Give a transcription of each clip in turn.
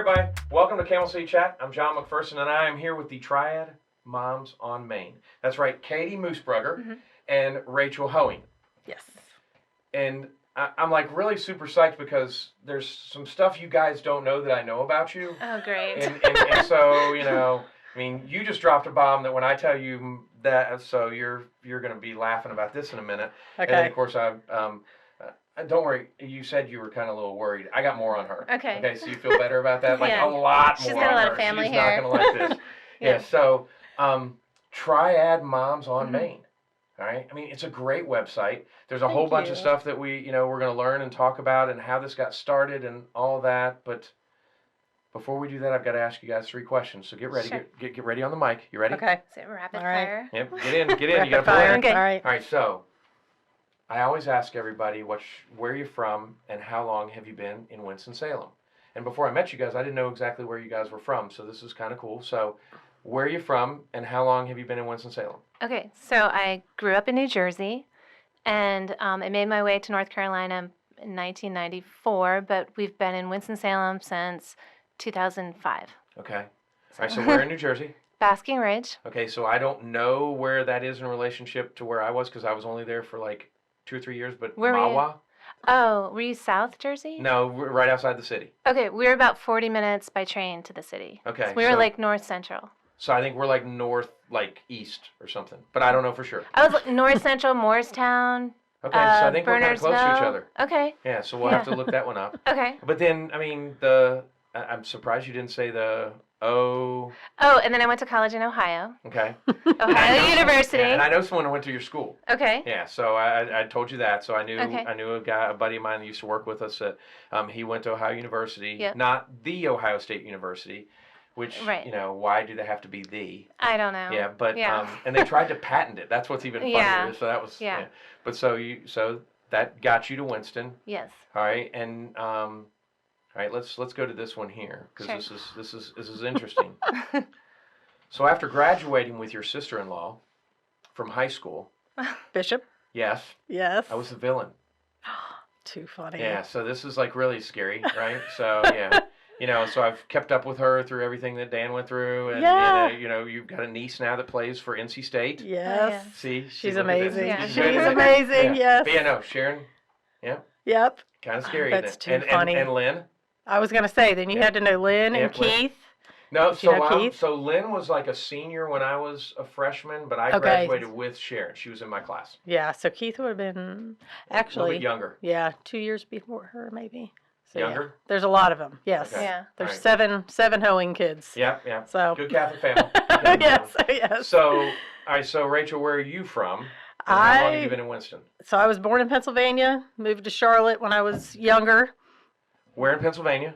everybody. Welcome to Camel City Chat. I'm John McPherson, and I am here with the Triad Moms on Maine. That's right, Katie Moosbrugger and Rachel Hoeing. Yes. And I'm like really super psyched because there's some stuff you guys don't know that I know about you. Oh, great. And so, you know, I mean, you just dropped a bomb that when I tell you that, so you're going to be laughing about this in a minute. Okay. And then, of course, don't worry. You said you were kind of a little worried. I got more on her. Okay. Okay, so you feel better about that? Like Yeah. a lot She's more got on a lot her. of family She's here. not going to like this. Yeah. So Triad Moms on Maine. All right. I mean, it's a great website. There's a whole bunch of stuff that we're going to learn and talk about and how this got started and all that. But before we do that, I've got to ask you guys 3 questions. So get ready. Sure. Get ready on the mic. You ready? Okay. So rapid All right. fire. Yep. Get in. You got to Rapid pull fire. in. Okay. All right. All right. So I always ask everybody where you're from and how long have you been in Winston-Salem. And before I met you guys, I didn't know exactly where you guys were from. So this is kind of cool. So where are you from and how long have you been in Winston-Salem? Okay, so I grew up in New Jersey, and I made my way to North Carolina in 1994, but we've been in Winston-Salem since 2005. Okay. All right. So we're in New Jersey. Basking Ridge. Okay. So I don't know where that is in relationship to where I was because I was only there for like 2 or 3 years. But Where were you? Mawa? Oh, were you South Jersey? No, we're right outside the city. Okay, we were about 40 minutes by train to the city. Okay. So we were like North Central. So I think we're like north, like east or something. But I don't know for sure. I was like North Central, Moorestown. Okay. So I think we're kind of close to each Bernardsville. other. Okay. Yeah. So we'll have to look that one up. Okay. But then, I mean, I'm surprised you didn't say the O. Oh, and then I went to college in Ohio. Okay. Ohio University. Yeah, and I know someone who went to your school. Okay. Yeah, so I told you that. So I knew Okay. I knew a buddy of mine that used to work with us. He went to Ohio University, Yep. not the Ohio State University, which Right. why do they have to be the? I don't know. Yeah, but Yeah. and they tried to patent it. That's what's even funnier. Yeah. So that was Yeah. But so that got you to Winston. Yes. All right, and all right, let's go to this one here because Sure. this is interesting. So after graduating with your sister-in-law from high school, Bishop. yes, Yes. I was the villain. Too funny. Yeah, so this is like really scary, right? So yeah, so I've kept up with her through everything that Dan went through, and Yeah. you've got a niece now that plays for NC State. Yes. See, She's look at this. amazing. Yeah. She's amazing. Yes. But yeah, no, Sharon, Yep. kind of scary. That's isn't too it? funny. And Lynn. I was gonna say. Then you had to know Lynn Yeah, and Lynn. Keith. No, Did you know Keith? so Lynn was like a senior when I was a freshman, but I Okay. graduated with Sharon. She was in my class. Yeah. So Keith would have been A little actually. bit younger. Yeah, 2 years before her, maybe. So, yeah. Younger? There's a lot of them. Yes. Okay. Yeah. There's All right. seven Hoeing kids. Yeah. So. Good Catholic family. Yes. Yes. So, all right. So, Rachel, where are you from? And how long have you been in Winston? So I was born in Pennsylvania. Moved to Charlotte when I was younger. Where in Pennsylvania?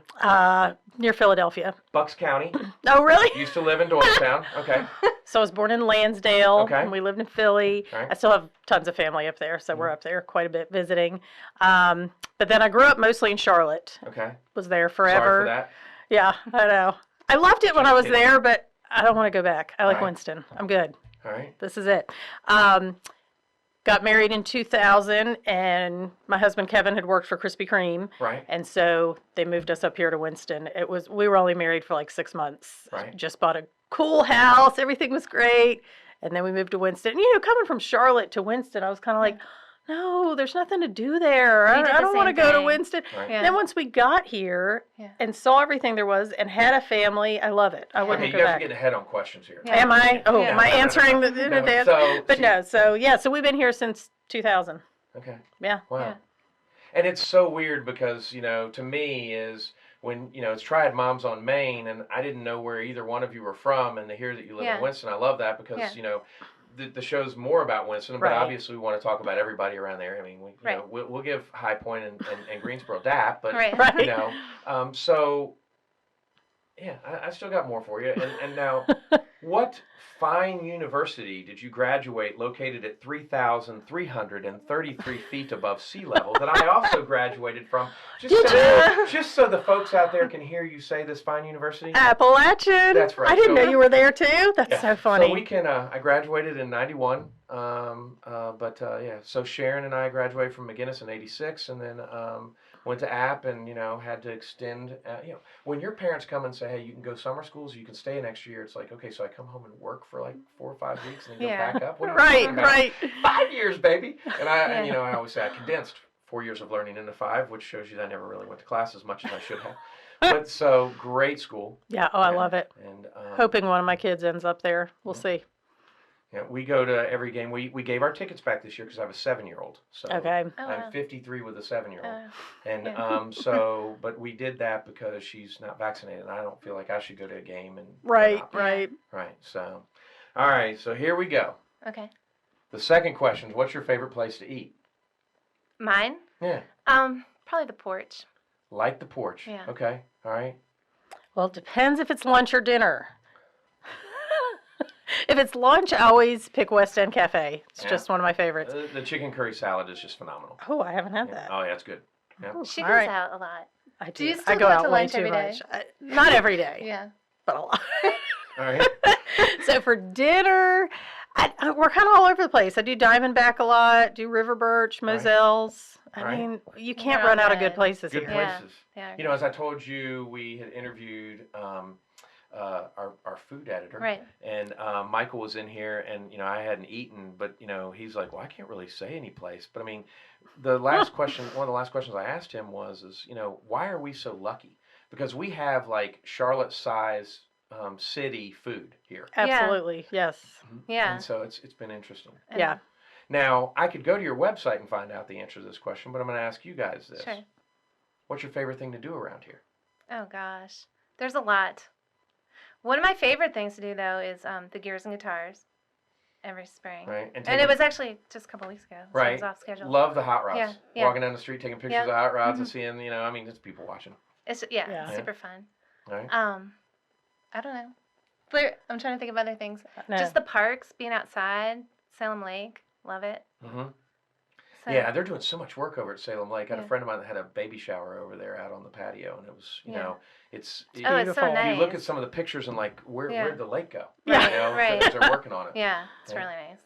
Near Philadelphia. Bucks County. Oh, really? Used to live in Doylestown. Okay. So I was born in Lansdale. Okay. And we lived in Philly. All right. I still have tons of family up there, so we're up there quite a bit visiting. But then I grew up mostly in Charlotte. Okay. Was there forever. Sorry for that. Yeah, I know. I loved it when I was kidding. there, but I don't want to go back. I like All right. Winston. I'm good. All right. This is it. Got married in 2000, and my husband Kevin had worked for Krispy Kreme. Right. And so they moved us up here to Winston. We were only married for like 6 months. Right. Just bought a cool house. Everything was great. And then we moved to Winston. Coming from Charlotte to Winston, I was kind of like, no, there's nothing to do there. We did I the don't want to same go to thing. Winston. Right. Yeah. Then once we got here Yeah. and saw everything there was and had a family, I love it. I wouldn't Okay, you go guys are back. getting ahead on questions here. Yeah. Am I? Oh, Yeah. am I answering the No, dance? so- But no, so we've been here since 2000. Okay. Yeah. Wow. Yeah. And it's so weird because, to me is when, it's Triad Moms on Maine and I didn't know where either one of you were from and to hear that you live Yeah. in Winston, I love that because, Yeah. the show's more about Winston, but Right. obviously we want to talk about everybody around there. I mean, Right. we'll give High Point and Greensboro that, but, Right. Right. so, yeah, I still got more for you. And now, what fine university did you graduate located at 3,333 feet above sea level that I also graduated from? Just so the folks out there can hear you say this fine university. Appalachian. That's right. I didn't So- know you were there too. That's Yeah. so funny. So we can, I graduated in 91, so Sharon and I graduated from McGinnis in 86, and then went to App and, had to extend, when your parents come and say, hey, you can go summer schools, you can stay an extra year. It's like, okay, so I come home and work for like 4 or 5 weeks and then go back up. What are you talking Right, about? right. 5 years, baby. And I always say I condensed 4 years of learning into 5, which shows you that I never really went to class as much as I should have. But so great school. Yeah, I love it. And Hoping one of my kids ends up there. We'll see. Yeah, we go to every game. We gave our tickets back this year because I have a 7-year-old. So Okay. I'm 53 with a 7-year-old. And yeah. but we did that because she's not vaccinated, and I don't feel like I should go to a game and Right, not. right. Right. So, all right. So here we go. Okay. The second question is, what's your favorite place to eat? Mine? Yeah. Probably the porch. Like the porch. Yeah. Okay. All right. Well, it depends if it's lunch or dinner. If it's lunch, I always pick West End Cafe. It's just one of my favorites. The chicken curry salad is just phenomenal. Oh, I haven't had Yeah. that. Oh, yeah, it's good. Yeah. Ooh, She all goes right. out a lot. I Do you do. still I go go out out to way lunch too every day? much. Not every day, Yeah. but a lot. All right. So for dinner, we're kind of all over the place. I do Diamondback a lot, do River Birch, Right. Moselles. I Right. mean, you can't They're run all out of good good. places Good here. Yeah. places. Yeah. As I told you, we had interviewed our food editor. Right. And Michael was in here, and I hadn't eaten, but he's like, well, I can't really say any place. But I mean, one of the last questions I asked him was, why are we so lucky? Because we have like Charlotte-size city food here. Absolutely, yes. Yeah. And so it's been interesting. Yeah. Now I could go to your website and find out the answer to this question, but I'm going to ask you guys this. Sure. What's your favorite thing to do around here? Oh gosh, there's a lot. One of my favorite things to do though is the Gears and Guitars every spring. Right. And it was actually just a couple weeks ago. So Right. It was off schedule. Love the hot rods. Yeah, yeah. Walking down the street, taking pictures Yeah. of the hot rods and Mhm. seeing, it's people watching. It's Yeah. it's super fun. Right. I don't know. But I'm trying to think of other things. No. Just the parks, being outside, Salem Lake, love it. Mm-hmm. So, Yeah, they're doing so much work over at Salem Lake. I had a Yeah. friend of mine that had a baby shower over there out on the patio, and it was, Yeah. it's Oh, it's Beautiful. so You nice. you look at some of the pictures and like, where'd the lake go? Yeah. Right. Because they're working on it. Yeah, it's Yeah. really nice.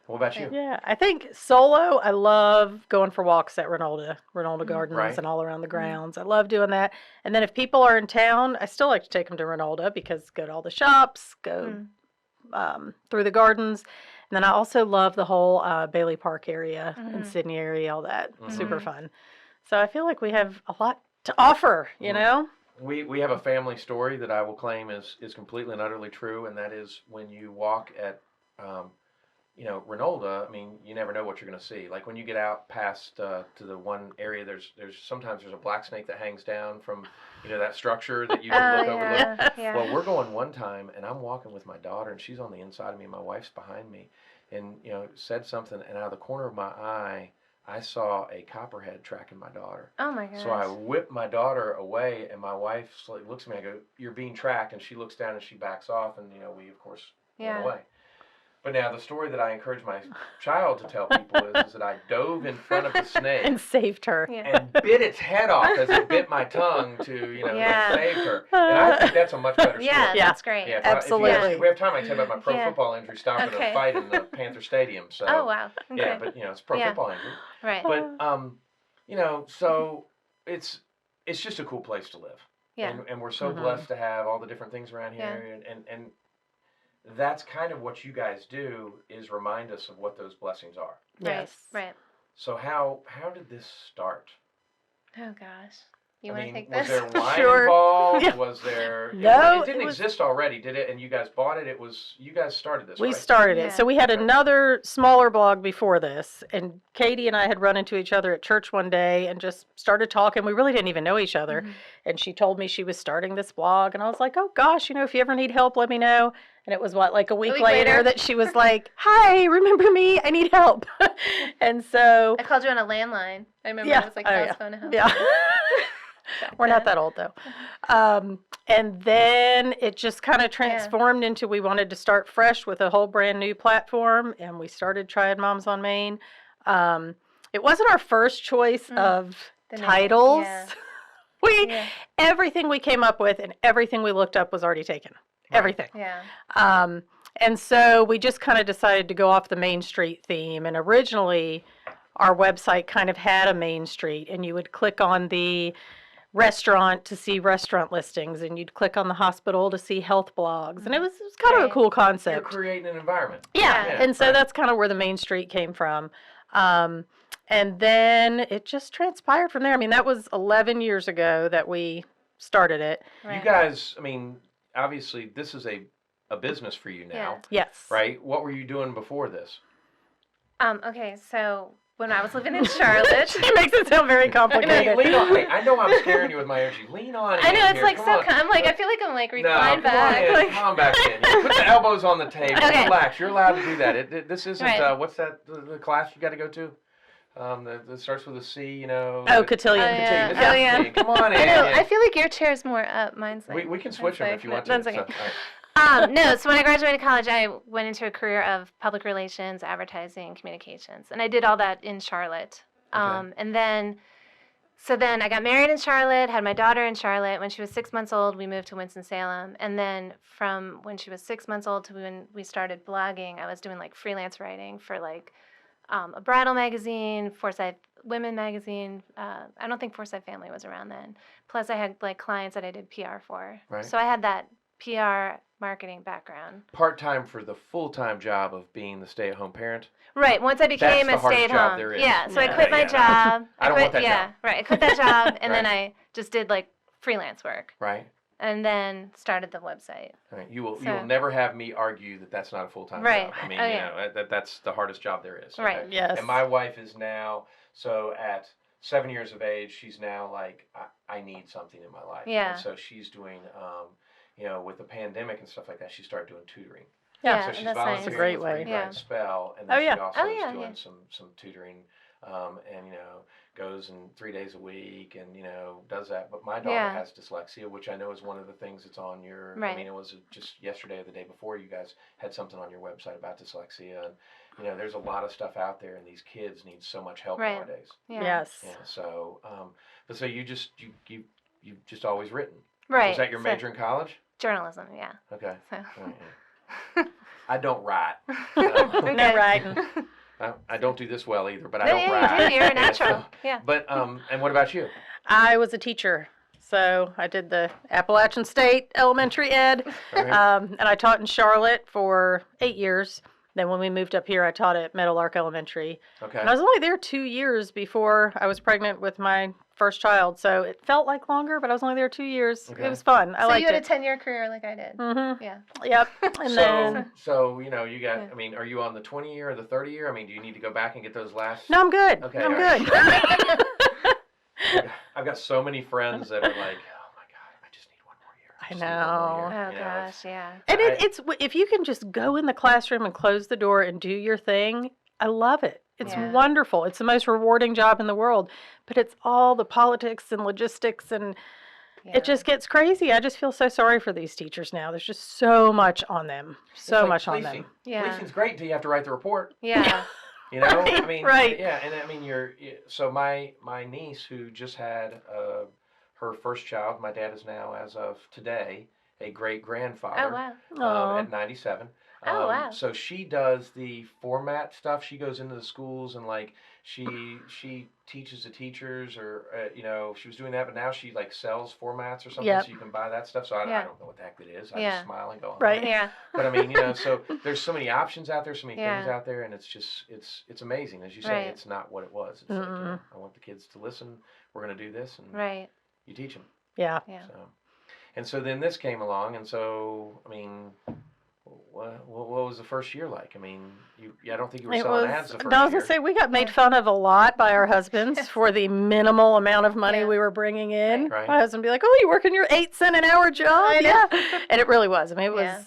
What about you? Yeah, I think solo, I love going for walks at Renolda Gardens Right. and all around the grounds. I love doing that. And then if people are in town, I still like to take them to Renolda because go to all the shops, go through the gardens. And then I also love the whole Bailey Park area and Mhm. Sydney area, all that. Super Mhm. fun. So I feel like we have a lot to offer, you know? We have a family story that I will claim is completely and utterly true, and that is when you walk at Renolda, I mean, you never know what you're going to see. Like when you get out past to the one area, there's sometimes a black snake that hangs down from that structure that you can look overlook. Yeah. Well, we're going one time, and I'm walking with my daughter, and she's on the inside of me, and my wife's behind me, and said something, and out of the corner of my eye, I saw a copperhead tracking my daughter. Oh my gosh. So I whipped my daughter away, and my wife looks at me. I go, "You're being tracked," and she looks down and she backs off, and we of course went away. But now the story that I encourage my child to tell people is that I dove in front of the snake And saved her. Yeah. and bit its head off as it bit my tongue to Yeah. save her. And I think that's a much better story. Yeah, Yeah. that's great. Yeah, Absolutely. if we have time, I can tell you about my pro Yeah. football injury stopping Okay. a fight in the Panther Stadium. So Oh wow. Okay. yeah, but it's a pro Yeah. football injury. Right. But so it's just a cool place to live. Yeah. And we're so Mhm. blessed to have all the different things around Yeah. here, and that's kind of what you guys do is remind us of what those blessings are. Yes. Right. So how did this start? Oh gosh. You I want to mean, take was this? there wine Sure. involved? Yeah. Was there? No, it didn't it was- exist already, did it? And you guys bought it. You guys started this. We right? started it. Yeah. So we had Okay. another smaller blog before this, and Katie and I had run into each other at church one day and just started talking. We really didn't even know each other. Mhm. And she told me she was starting this blog, and I was like, "Oh gosh, if you ever need help, let me know." And it was like a week week later later. that she was like, "Hi, remember me? I need help." And so I called you on a landline. I remember Yeah. it was like Oh, house yeah. phone to house. yeah. Back We're not then. that old though. And then it just kind of transformed into we wanted to start fresh with a whole brand new platform, and we started Triad Moms on Main. It wasn't our first choice of The name, titles. yeah. We everything we came up with and everything we looked up was already taken. Right. Everything. Yeah. And so we just kind of decided to go off the Main Street theme. And originally, our website kind of had a main street, and you would click on the restaurant to see restaurant listings, and you'd click on the hospital to see health blogs, and it was kind of a Right. cool You're concept. creating an environment. Yeah, Yeah. and so right. that's kind of where the main street came from. And then it just transpired from there. I mean, that was 11 years ago that we started it. You Right. guys, I mean, obviously this is a business for you now, Yes. right? What were you doing before this? Okay, so when I was living in Charlotte, It makes it sound very complicated. Lean on. Hey, I know I'm scaring you with my energy. Lean on. I know in it's here. like Come so. on. I'm like I feel like I'm like No, reclined come back. on in. Like, Come on back in. You put the elbows on the table. Okay. Relax. You're allowed to do that. This isn't. Right. What's that? The class you got to go to? That starts with a C. You know. Oh, the- cotillion. Oh, yeah. This is Oh, yeah. me. Come on in. I know. yeah. I feel like your chair's more up. Mine's like. We can switch them that's if you like- want to. That's okay. So, all right. No, so when I graduated college, I went into a career of public relations, advertising, communications, and I did all that in Charlotte. Okay. And then I got married in Charlotte, had my daughter in Charlotte. When she was 6 months old, we moved to Winston-Salem. And then from when she was 6 months old to when we started blogging, I was doing like freelance writing for like a bridal magazine, Forsyth Women magazine. I don't think Forsyth Family was around then. Plus, I had like clients that I did PR for. Right. So I had that PR marketing background. Part-time for the full-time job of being the stay-at-home parent. Right. Once I became the a hardest job stay-at-home. there is. Yeah. So Yeah. I quit my Yeah. job. I don't quit, want that yeah, job. right. I quit that job, and then Right. I just did like freelance work, Right. and then started the website. Right. You will So- never have me argue that that's not a full-time Right. job. I mean, Oh, you yeah. know, that's the hardest job there is. Right. okay? Yes. And my wife is now, so at 7 years of age, she's now like, I need something in my life. Yeah. And so she's doing, you know, with the pandemic and stuff like that, she started doing tutoring. Yeah. So she's that's nice. volunteering That's a great with way. Read, Yeah. Write, Spell, and Oh, then yeah. she also Oh, is yeah, doing yeah. some tutoring, and you know, goes in 3 days a week, and you know, does that. But my daughter Yeah. has dyslexia, which I know is one of the things that's on your. I Right. mean, it was just yesterday or the day before you guys had something on your website about dyslexia, and you know, there's a lot of stuff out there, and these kids need so much help Right. nowadays. Yeah. Yes. Yeah. So, but so you just just always written. Right. Was that your So- major in college? Journalism. Yeah. Okay. So. All right, yeah. I don't write. Okay. No writing. I don't do this well either, but I No, don't yeah, write. you do. You're a Yeah, natural. so- Yeah. But and what about you? I was a teacher. So I did the Appalachian State Elementary Ed, All right. and I taught in Charlotte for 8 years. Then when we moved up here, I taught at Meadowlark Elementary. Okay. And I was only there 2 years before I was pregnant with my first child. So it felt like longer, but I was only there 2 years. Okay. It was fun. I So liked you had it. a 10-year career like I did. Mm-hmm. Yeah. Yep. And then So you know, you got. Yeah. I mean, are you on the 20 year or the 30 year? I mean, do you need to go back and get those last? no, I'm good. Okay, I'm all right. good. I've got so many friends that are like, oh my god, I just need one more year. I just need one more know. year," Oh you know, gosh, yeah. And I- it's if you can just go in the classroom and close the door and do your thing, I love it. It's Yeah. wonderful. It's the most rewarding job in the world. But it's all the politics and logistics, and Yeah. it just gets crazy. I just feel so sorry for these teachers now. There's just so much on them. It's So like much on policing. them. Yeah. Policing's great until you have to write the report. Yeah. You know, Right, I mean, right. yeah, and I mean, so my niece who just had her first child. My dad is now, as of today, a great grandfather. Oh wow. Aw. At 97. Oh, wow. So she does the format stuff. She goes into the schools and like she teaches the teachers, or you know, she was doing that, but now she like sells formats or something, Yep. so you can buy that stuff. So I Yeah. don't know what the heck it is. I Yeah. just smile and go, Right. Yeah. But I mean, you know, so there's so many options out there, so many things Yeah. out there, and it's just it's amazing. As you say, Right. it's not what it was. It's like, you know, Mm-mm. I want the kids to listen. We're gonna do this, and Right. you teach them. Yeah. Yeah. So then this came along, and so I mean, what was the first year like? I mean, I don't think you were It selling was, ads the first no, I was year. gonna say we got made fun of a lot by our husbands for the minimal amount of money Yeah. we were bringing in. Right. My husband would be like, "Oh, you working your 8 cent an hour job?" I know. Yeah, and it really was. I mean, it was, Yeah.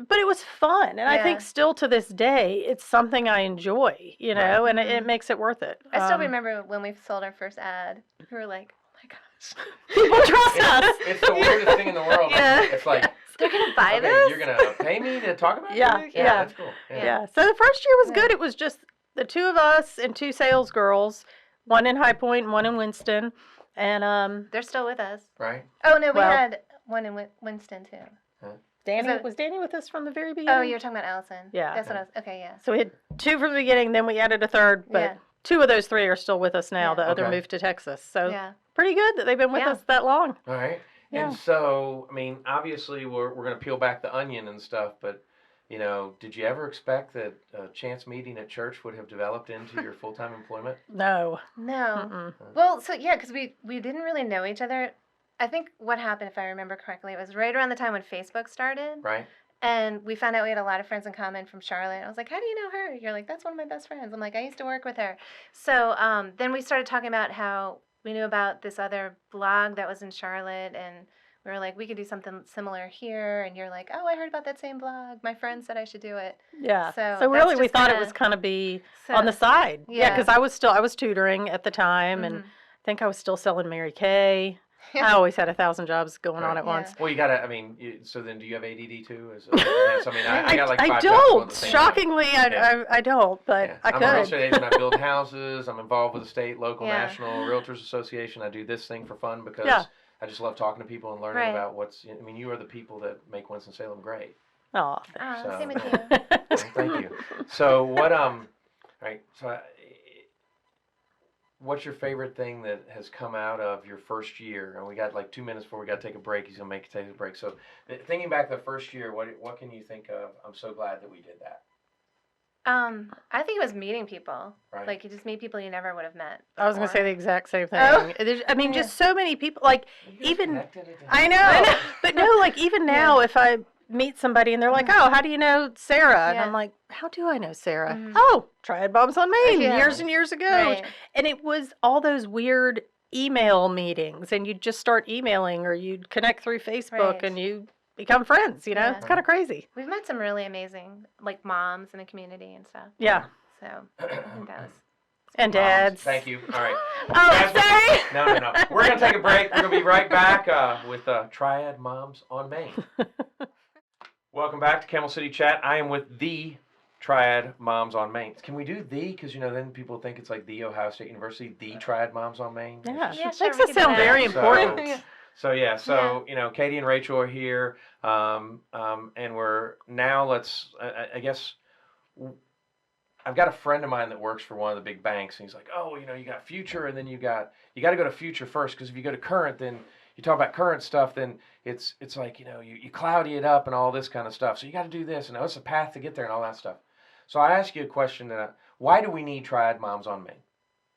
but it was fun, and I think Yeah. still to this day, it's something I enjoy. You know, Right. and it makes it worth it. I still remember when we sold our first ad. We were like, oh my gosh. people trust us. It's the weirdest thing in the world. Yeah. It's like, They're gonna buy okay, this? you're gonna pay me to talk about Yeah, it? yeah. That's cool. Yeah. So the first year was Yeah. good. It was just the two of us and two sales girls, one in High Point and one in Winston, and They're still with us. Right? Oh no, we Well- had one in Winston too. Danny So- was Danny with us from the very beginning. Oh, you were talking about Allison. Yeah. That's what I was. Okay, yeah. So we had two from the beginning, then we added a third, but Yeah. 2 of those 3 are still with us now. Yeah. The other Okay. moved to Texas. So Yeah. pretty good that they've been with Yeah. us that long. All right. Yeah. And so, I mean, obviously, we're going to peel back the onion and stuff, but, you know, did you ever expect that a chance meeting at church would have developed into your full-time employment? No. No. Mm-mm. Well, so yeah, because we didn't really know each other. I think what happened, if I remember correctly, it was right around the time when Facebook started. Right? And we found out we had a lot of friends in common from Charlotte. I was like, how do you know her? You're like, that's one of my best friends. I'm like, I used to work with her. So then we started talking about how we knew about this other blog that was in Charlotte. And we were like, we could do something similar here. And you're like, oh, I heard about that same blog. My friend said I should do it. Yeah. So So really, that's we just thought it kinda- was kind of be So, on the side. Yeah, yeah. because I was tutoring at the time, and Mhm. I think I was still selling Mary Kay. I always had 1,000 jobs going on Right. at Yeah. once. Well, you got to, I mean, so then do you have ADD too? Yes, I mean, I got like 5 I jobs going at don't. the same time. Shockingly, Yeah. I don't, but Yeah. I I'm a real could. estate agent. I build houses. I'm involved with the state, local, Yeah. national Realtors Association. I do this thing for fun because Yeah. I just love talking to people and learning Right. about what's. I mean, you are the people that make Winston-Salem great. Oh, So- Same with you. Well, thank you. So what? Right. So, what's your favorite thing that has come out of your first year? And we got like 2 minutes before we got to take a break. He's gonna take a break. So, thinking back the first year, what can you think of? I'm so glad that we did that. I think it was meeting people. Right. Like you just meet people you never would have met. I was going to say before. the exact same thing. Oh. I mean, Yeah. just so many people. Like, You guys even connected at the- I know, but no, like even now, if I meet somebody and they're like, "Oh, how do you know Sarah?" And Yeah. I'm like, "How do I know Sarah?" Mhm. Oh, Triad Moms on Maine Yeah. years and years ago. Right. And it was all those weird email meetings, and you'd just start emailing, or you'd connect through Facebook, Right. and you become friends. You know, Yeah. it's kind of crazy. We've met some really amazing like moms in the community and stuff. Yeah, So I think that was. and Moms, dads. Thank you. All right. Oh, Guys, sorry. No. We're going to take a break. We're going to be right back with Triad Moms on Maine. Welcome back to Camel City Chat. I am with the Triad Moms on Maine. Can we do the? Because, you know, then people think it's like the Ohio State University, the Triad Moms on Maine. Yeah, Yeah, it sure, makes we us can do sound that. very So- important. So you know, Katie and Rachel are here, and we're now. I guess I've got a friend of mine that works for one of the big banks, and he's like, "Oh, you know, you got future, and then you got to go to future first, because if you go to current, then you talk about current stuff, then it's like, you know, you cloudy it up and all this kind of stuff. So you got to do this, and it's a path to get there and all that stuff." So I ask you a question why do we need Triad Moms on Maine?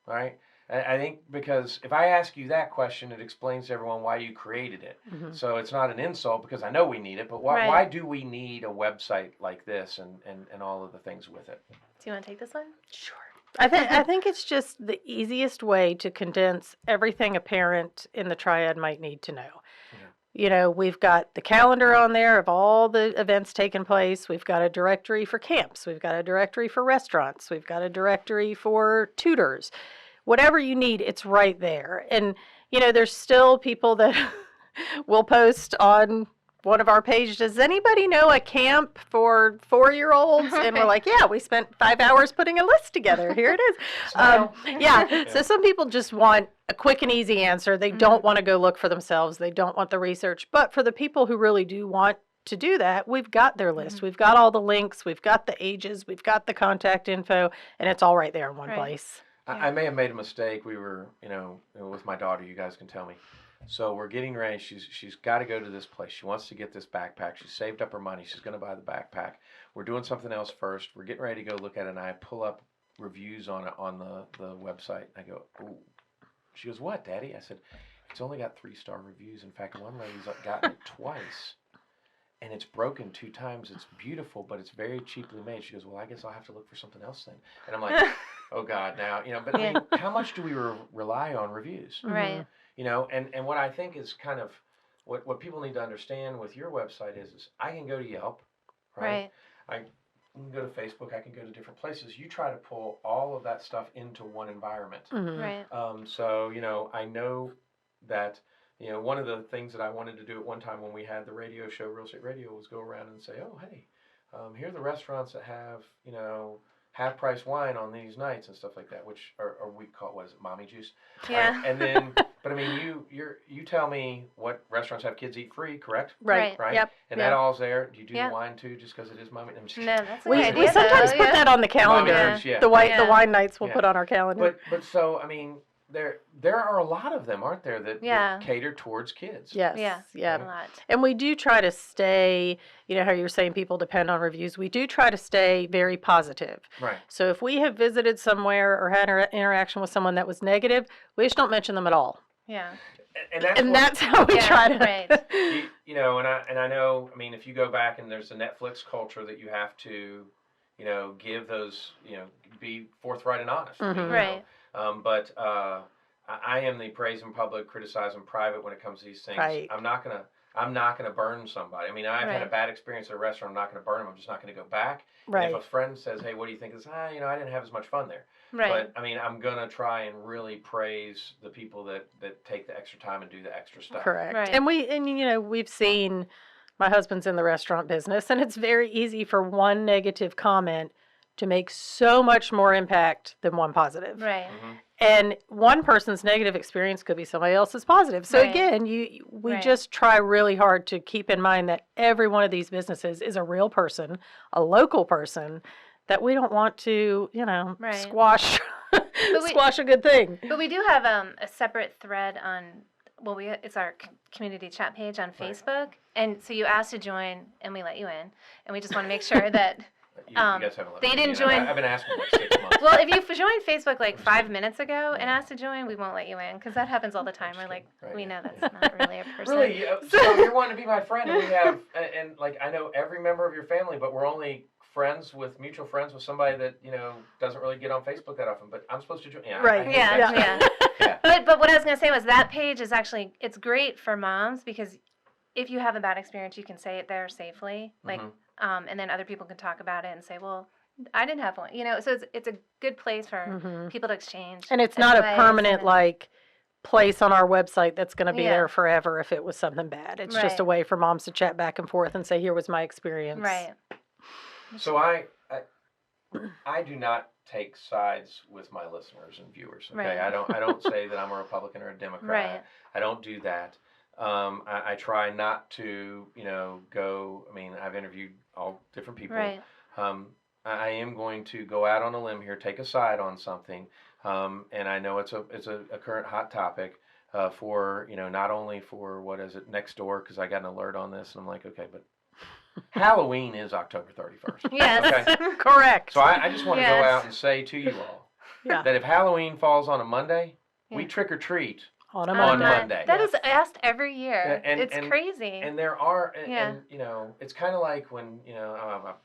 All right. I think because if I ask you that question, it explains to everyone why you created it. Mhm. So it's not an insult, because I know we need it, but Right. why do we need a website like this and all of the things with it? Do you want to take this one? Sure. I think it's just the easiest way to condense everything a parent in the Triad might need to know. Yeah. You know, we've got the calendar on there of all the events taking place. We've got a directory for camps. We've got a directory for restaurants. We've got a directory for tutors. Whatever you need, it's right there. And, you know, there's still people that will post on one of our pages, does anybody know a camp for 4-year-olds? And we're like, yeah, we spent 5 hours putting a list together. Here it is. Smile. Yeah. So some people just want a quick and easy answer. They don't want to go look for themselves. They don't want the research. But for the people who really do want to do that, we've got their list. We've got all the links. We've got the ages. We've got the contact info. And it's all right there in one Right. place. I may have made a mistake. We were, you know, with my daughter. You guys can tell me. So we're getting ready. She's got to go to this place. She wants to get this backpack. She saved up her money. She's going to buy the backpack. We're doing something else first. We're getting ready to go look at it, and I pull up reviews on it on the website. I go, ooh. She goes, "What, Daddy?" I said, "It's only got 3-star reviews. In fact, one lady's gotten it twice. And it's broken 2 times. It's beautiful, but it's very cheaply made." She goes, "Well, I guess I'll have to look for something else then." And I'm like, oh God, now, you know, but I mean, how much do we rely on reviews? Right. You know, and what I think is kind of what people need to understand with your website is I can go to Yelp, right? I can go to Facebook, I can go to different places. You try to pull all of that stuff into one environment. Right. So, you know, I know that, you know, one of the things that I wanted to do at one time when we had the radio show, Real Estate Radio, was go around and say, oh, hey, here are the restaurants that have, you know, half-price wine on these nights and stuff like that, which are we call, what is it, mommy juice? Yeah. Right? And then, but I mean, you tell me what restaurants have kids eat free, correct? Right. Right? Yep. And yep. that all's there. Do you do Yeah. the wine too, just because it is mommy? I'm just No, kidding. that's a We, good idea. we sometimes though, put yeah. that on the calendar. Mommy juice, yeah. The Yeah. wine nights we'll Yeah. put on our calendar. But so I mean, there are a lot of them, aren't there, that cater towards kids? Yes. Yeah. Yeah. A lot. And we do try to stay, you know how you were saying people depend on reviews. We do try to stay very positive. Right. So if we have visited somewhere or had an interaction with someone that was negative, we just don't mention them at all. Yeah. And that's how we try to. Right. You know, and I know. I mean, if you go back and there's a Netflix culture that you have to, you know, give those, you know, be forthright and honest. I mean, you Right. know, but I am the praise in public, criticize in private when it comes to these things. Right. I'm not gonna burn somebody. I mean, I've had a bad experience at a restaurant. I'm not gonna burn them. I'm just not gonna go back. Right. And if a friend says, "Hey, what do you think of this?" You know, I didn't have as much fun there. Right. But I mean, I'm gonna try and really praise the people that take the extra time and do the extra stuff. Correct. Right. And you know, we've seen, my husband's in the restaurant business, and it's very easy for one negative comment to make so much more impact than one positive. Right. Mm-hmm. And one person's negative experience could be somebody else's positive. So Right. again, we just try really hard to keep in mind that every one of these businesses is a real person, a local person, that we don't want to, you know, Right. squash we- squash a good thing. But we do have a separate thread on, it's our community chat page on Facebook. And so you asked to join and we let you in. And we just want to make sure that, You guys haven't let they me didn't in. join- I've been asking for like 6 months. well, if you joined Facebook like 5 minutes ago and asked to join, we won't let you in because that happens all the time. We're like, Right. we know that's not really a person. Really? So you're wanting to be my friend, and we have, and like I know every member of your family, but we're only mutual friends with somebody that, you know, doesn't really get on Facebook that often. But I'm supposed to join. Yeah. Right. I hate Yeah, that. yeah. Yeah. But what I was going to say was that page is actually, it's great for moms because if you have a bad experience, you can say it there safely. Like, Mhm. and then other people can talk about it and say, well, I didn't have one. You know, so it's a good place for people to exchange. And it's not a advice permanent and- like place on our website that's going to be Yeah. there forever if it was something bad. It's just a Right. way for moms to chat back and forth and say, here was my experience. Right. So I do not take sides with my listeners and viewers. Okay, Right. I don't say that I'm a Republican or a Democrat. Right. I don't do that. I try not to, you know, go. I mean, I've interviewed all different people. Right. I am going to go out on a limb here, take a side on something, and I know it's a current hot topic for, you know, not only for what is it next door, because I got an alert on this and I'm like, okay, but Halloween is October 31st. Yes. Okay? Correct. So I just want to go Yes. out and say to you all Yeah. that if Halloween falls on a Monday, we Yeah. trick or treat. On a on Monday. Monday. That is asked every year. And- it's and- crazy. And there are, Yeah. and you know, it's kind of like when, you know,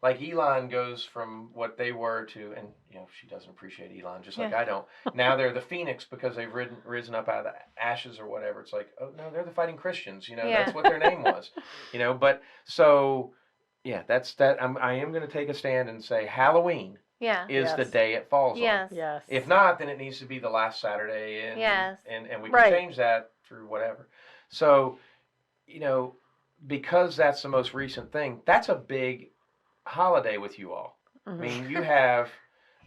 like Elon goes from what they were to, and you know, she doesn't appreciate Elon, just like Yeah. I don't. Now they're the Phoenix because they've risen up out of the ashes or whatever. It's like, oh no, they're the Fighting Christians. You know, Yeah. that's what their name was. You know, but so yeah, that's that. I am going to take a stand and say Halloween yeah. is the Yes. day it falls on. Yes. Yes. If not, then it needs to be the last Saturday, and Yes. and we can Right. change that through whatever. So, you know, because that's the most recent thing, that's a big holiday with you all. I Mhm. mean, you have,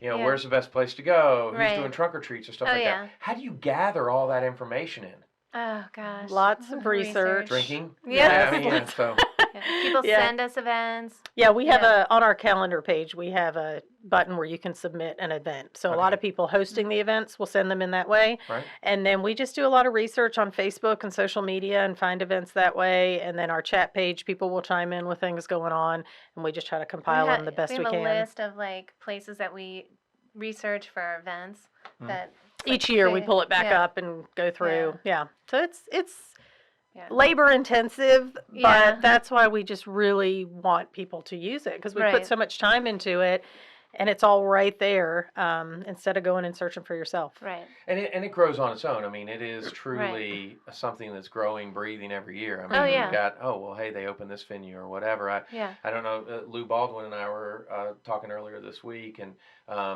you know, Yeah. where's the best place to go? Who's Right. doing trunk or treats or stuff Oh, like yeah. that? How do you gather all that information in? Oh gosh. Lots of research. Drinking? Yes. Yeah, I mean, yeah, so Yeah. People Yeah. send us events. Yeah, we have Yeah. on our calendar page, we have a button where you can submit an event. So a lot Okay. of people hosting the events will send them in that way. right. And then we just do a lot of research on Facebook and social media and find events that way. And then our chat page, people will chime in with things going on, and we just try to compile them the best we We have can. a list of like places that we research for our events Mhm. that Each year we say- pull it back yeah. up and go through. Yeah. So it's Yeah. labor intensive, but Yeah. that's why we just really want people to use it because we put Right. so much time into it, and it's all right there instead of going and searching for yourself. Right. And it grows on its own. I mean, it is truly something that's growing, breathing every year. I mean, Oh, yeah. you've got, oh, well, hey, they opened this venue or whatever. Yeah. I don't know. Lou Baldwin and I were talking earlier this week, and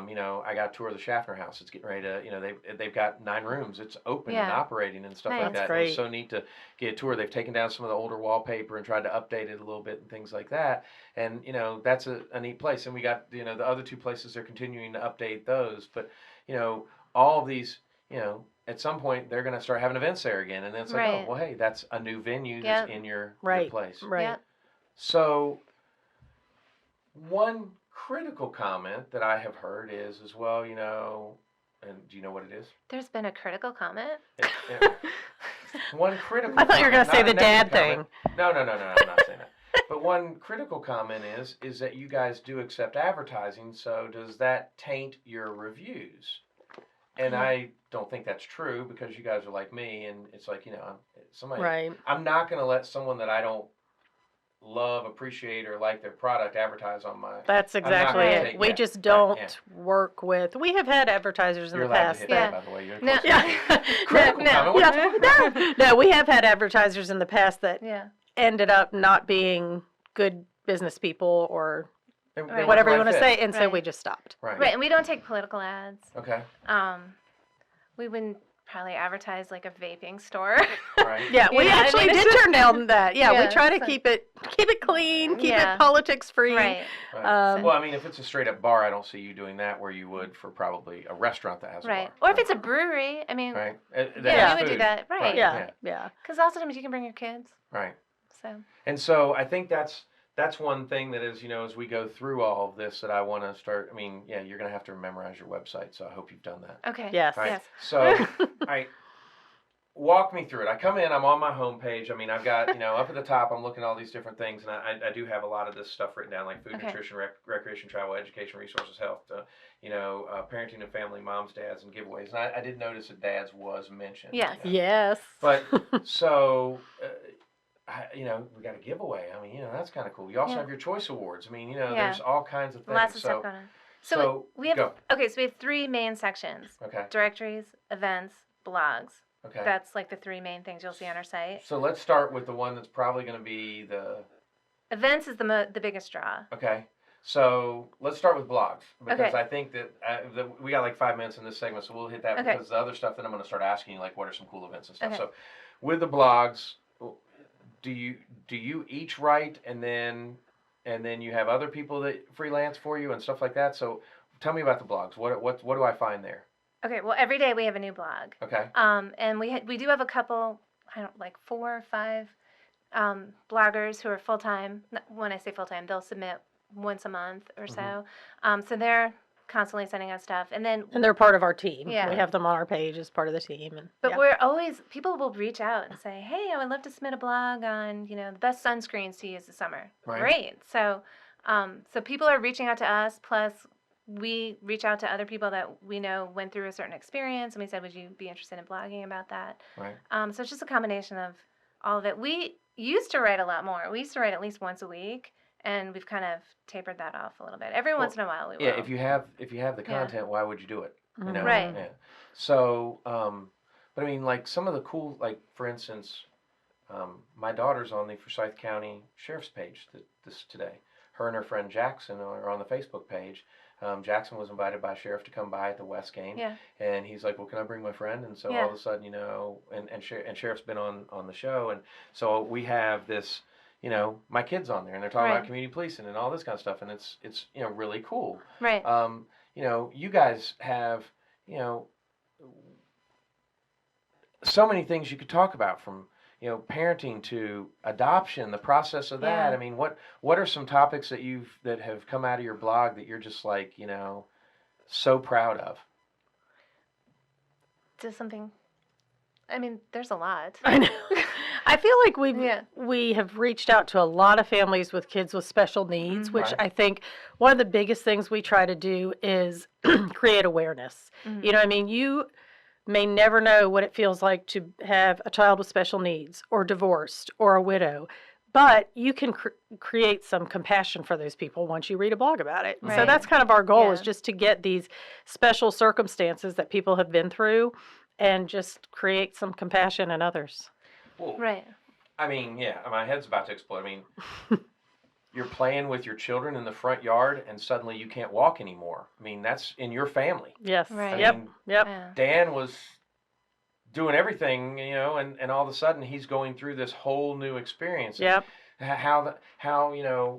you know, I got a tour of the Schaffner House. It's getting ready to, you know, they've got 9 rooms. It's open and Yeah. operating and stuff Nice. like That's that. It was great. so neat to get a tour. They've taken down some of the older wallpaper and tried to update it a little bit and things like that. And you know, that's a neat place. And we got, you know, the other two places, they're continuing to update those. But, all of these, at some point they're going to start having events there again. And then it's like, Right. oh, well, hey, that's a new venue that's in your place. Right. Yep. So one critical comment that I have heard is as well, and do you know what it is? There's been a critical comment. One critical I thought you were going to say comment, the not a dad negative thing. comment. No, I'm not saying that. But one critical comment is that you guys do accept advertising, so does that taint your reviews? And I don't think that's true because you guys are like me, and it's like, somebody. Right. I'm not going to let someone that I don't love, appreciate, or like their product advertise on my. That's exactly gonna it. We just don't work with. We have had advertisers in You're the allowed past to hit that. that, by the way. You're No. close. Yeah. Critical comment. No, we have had advertisers in the past that Yeah. ended up not being good business people or They Right. weren't whatever the you right want to fit. say, and so Right. we just stopped. Right. Right, and we don't take political ads. Okay. We wouldn't probably advertise like a vaping store. Right. Yeah, we Yeah, I actually mean, it's did just- turn down that. Yeah, Yeah, we try to so- keep it clean, keep Yeah. it politics free. Right. Right. Well, I mean, if it's a straight up bar, I don't see you doing that where you would for probably a restaurant that has a Right. bar. Or if it's a brewery, I mean, Right. yeah, we would do that. Right. Yeah. Because also times you can bring your kids. Right. So. And so I think that's one thing that is, as we go through all of this that I want to start. I mean, yeah, you're going to have to memorize your website, so I hope you've done that. Okay. Yes. All right. Yes. So, all right, walk me through it. I come in, I'm on my homepage. I mean, I've got, up at the top, I'm looking at all these different things, and I do have a lot of this stuff written down, like food, Okay. nutrition, recreation, travel, education, resources, health, parenting and family, moms, dads, and giveaways. And I did notice that dads was mentioned. Yes. Yes. But so, we got a giveaway. I mean, that's kind of cool. You also Yeah. have your choice awards. I mean, Yeah. there's all kinds of things. Lots of so, stuff going on. so So we have go. okay. So we have 3 main sections: Okay. directories, events, blogs. Okay. That's like the 3 main things you'll see on our site. So let's start with the one that's probably going to be the. Events is the biggest draw. Okay. So let's start with blogs because Okay. I think that we got like 5 minutes in this segment, so we'll hit that Okay. because the other stuff that I'm going to start asking you, like what are some cool events and stuff. Okay. So with the blogs, do you each write and then you have other people that freelance for you and stuff like that? So tell me about the blogs. What do I find there? Okay. Well, every day we have a new blog. Okay. And we do have a couple, like 4 or 5 bloggers who are full time. When I say full time, they'll submit once a month or so. So they're constantly sending us stuff, and then And they're part of our team. Yeah. We have them on our page as part of the team. And but yeah. we're always people will reach out and say, "Hey, I would love to submit a blog on the best sunscreens to use this summer." Right. Great. So so people are reaching out to us. Plus, we reach out to other people that we know went through a certain experience, and we said, "Would you be interested in blogging about that?" Right. So it's just a combination of all of it. We used to write a lot more. We used to write at least once a week, and we've kind of tapered that off a little bit. Every once in a while, we will. Yeah. If you have the content, why would you do it? Mhm. Right. Yeah. So, but I mean, like some of the cool, like for instance, my daughter's on the Forsyth County Sheriff's page this today. Her and her friend Jackson are on the Facebook page. Jackson was invited by a sheriff to come by at the West game, Yeah. and he's like, "Well, can I bring my friend?" And so Yeah. all of a sudden, and sheriff's been on the show, and so we have this, my kids on there, and they're talking Right. about community policing and all this kind of stuff, and it's really cool. Right. You guys have, so many things you could talk about from, parenting to adoption, the process of that. Yeah. I mean, what are some topics that have come out of your blog that you're just like, so proud of? Just something. I mean, there's a lot. I know. I feel like Yeah. we have reached out to a lot of families with kids with special needs, which Right. I think one of the biggest things we try to do is create awareness. Mhm. You know what I mean? You may never know what it feels like to have a child with special needs or divorced or a widow, but you can create some compassion for those people once you read a blog about it. So Right. that's kind of our goal, is Yeah. just to get these special circumstances that people have been through and just create some compassion in others. Well, Right. I mean, yeah, my head's about to explode. I mean, you're playing with your children in the front yard, and suddenly you can't walk anymore. I mean, that's in your family. Yes. Right. Yep. mean, Yep. Yeah. Dan was doing everything, and all of a sudden he's going through this whole new experience. Yep. how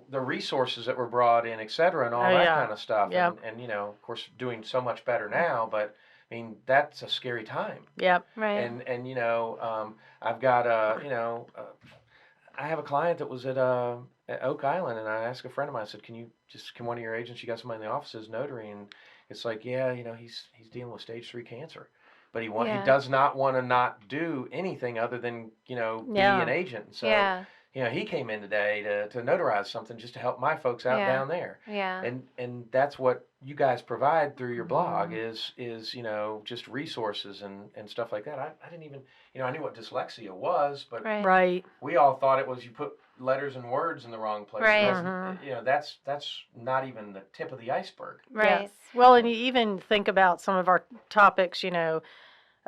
the resources that were brought in, et cetera, and all Oh, that yeah. kind of stuff. Yep. And of course, doing so much better now, but I mean, that's a scary time. Yep. Right. And I've got I have a client that was at Oak Island, and I asked a friend of mine. I said, can one of your agents? You got somebody in the office as notary, and it's like, yeah, he's dealing with stage 3 cancer, but he does not want to not do anything other than be an agent. So he came in today to notarize something just to help my folks out down there. Yeah. And that's what you guys provide through your blog is just resources and stuff like that. I didn't even I knew what dyslexia was, but Right. we all thought it was you put letters and words in the wrong place. Right. That's not even the tip of the iceberg. Right. Yes. Well, and you even think about some of our topics,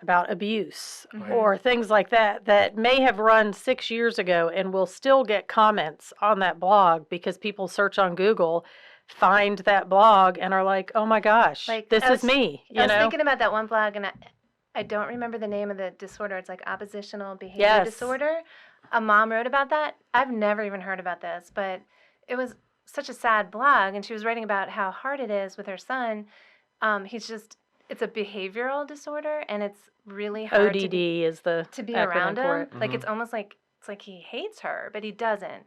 about abuse or things like that may have run 6 years ago and will still get comments on that blog because people search on Google, find that blog, and are like, oh my gosh, this is me. I was thinking about that one blog, and I don't remember the name of the disorder. It's like oppositional behavior disorder. A mom wrote about that. I've never even heard about this, but it was such a sad blog, and she was writing about how hard it is with her son. It's a behavioral disorder, and it's really hard ODD is the to be acronym around for him. it. Like it's almost like he hates her, but he doesn't.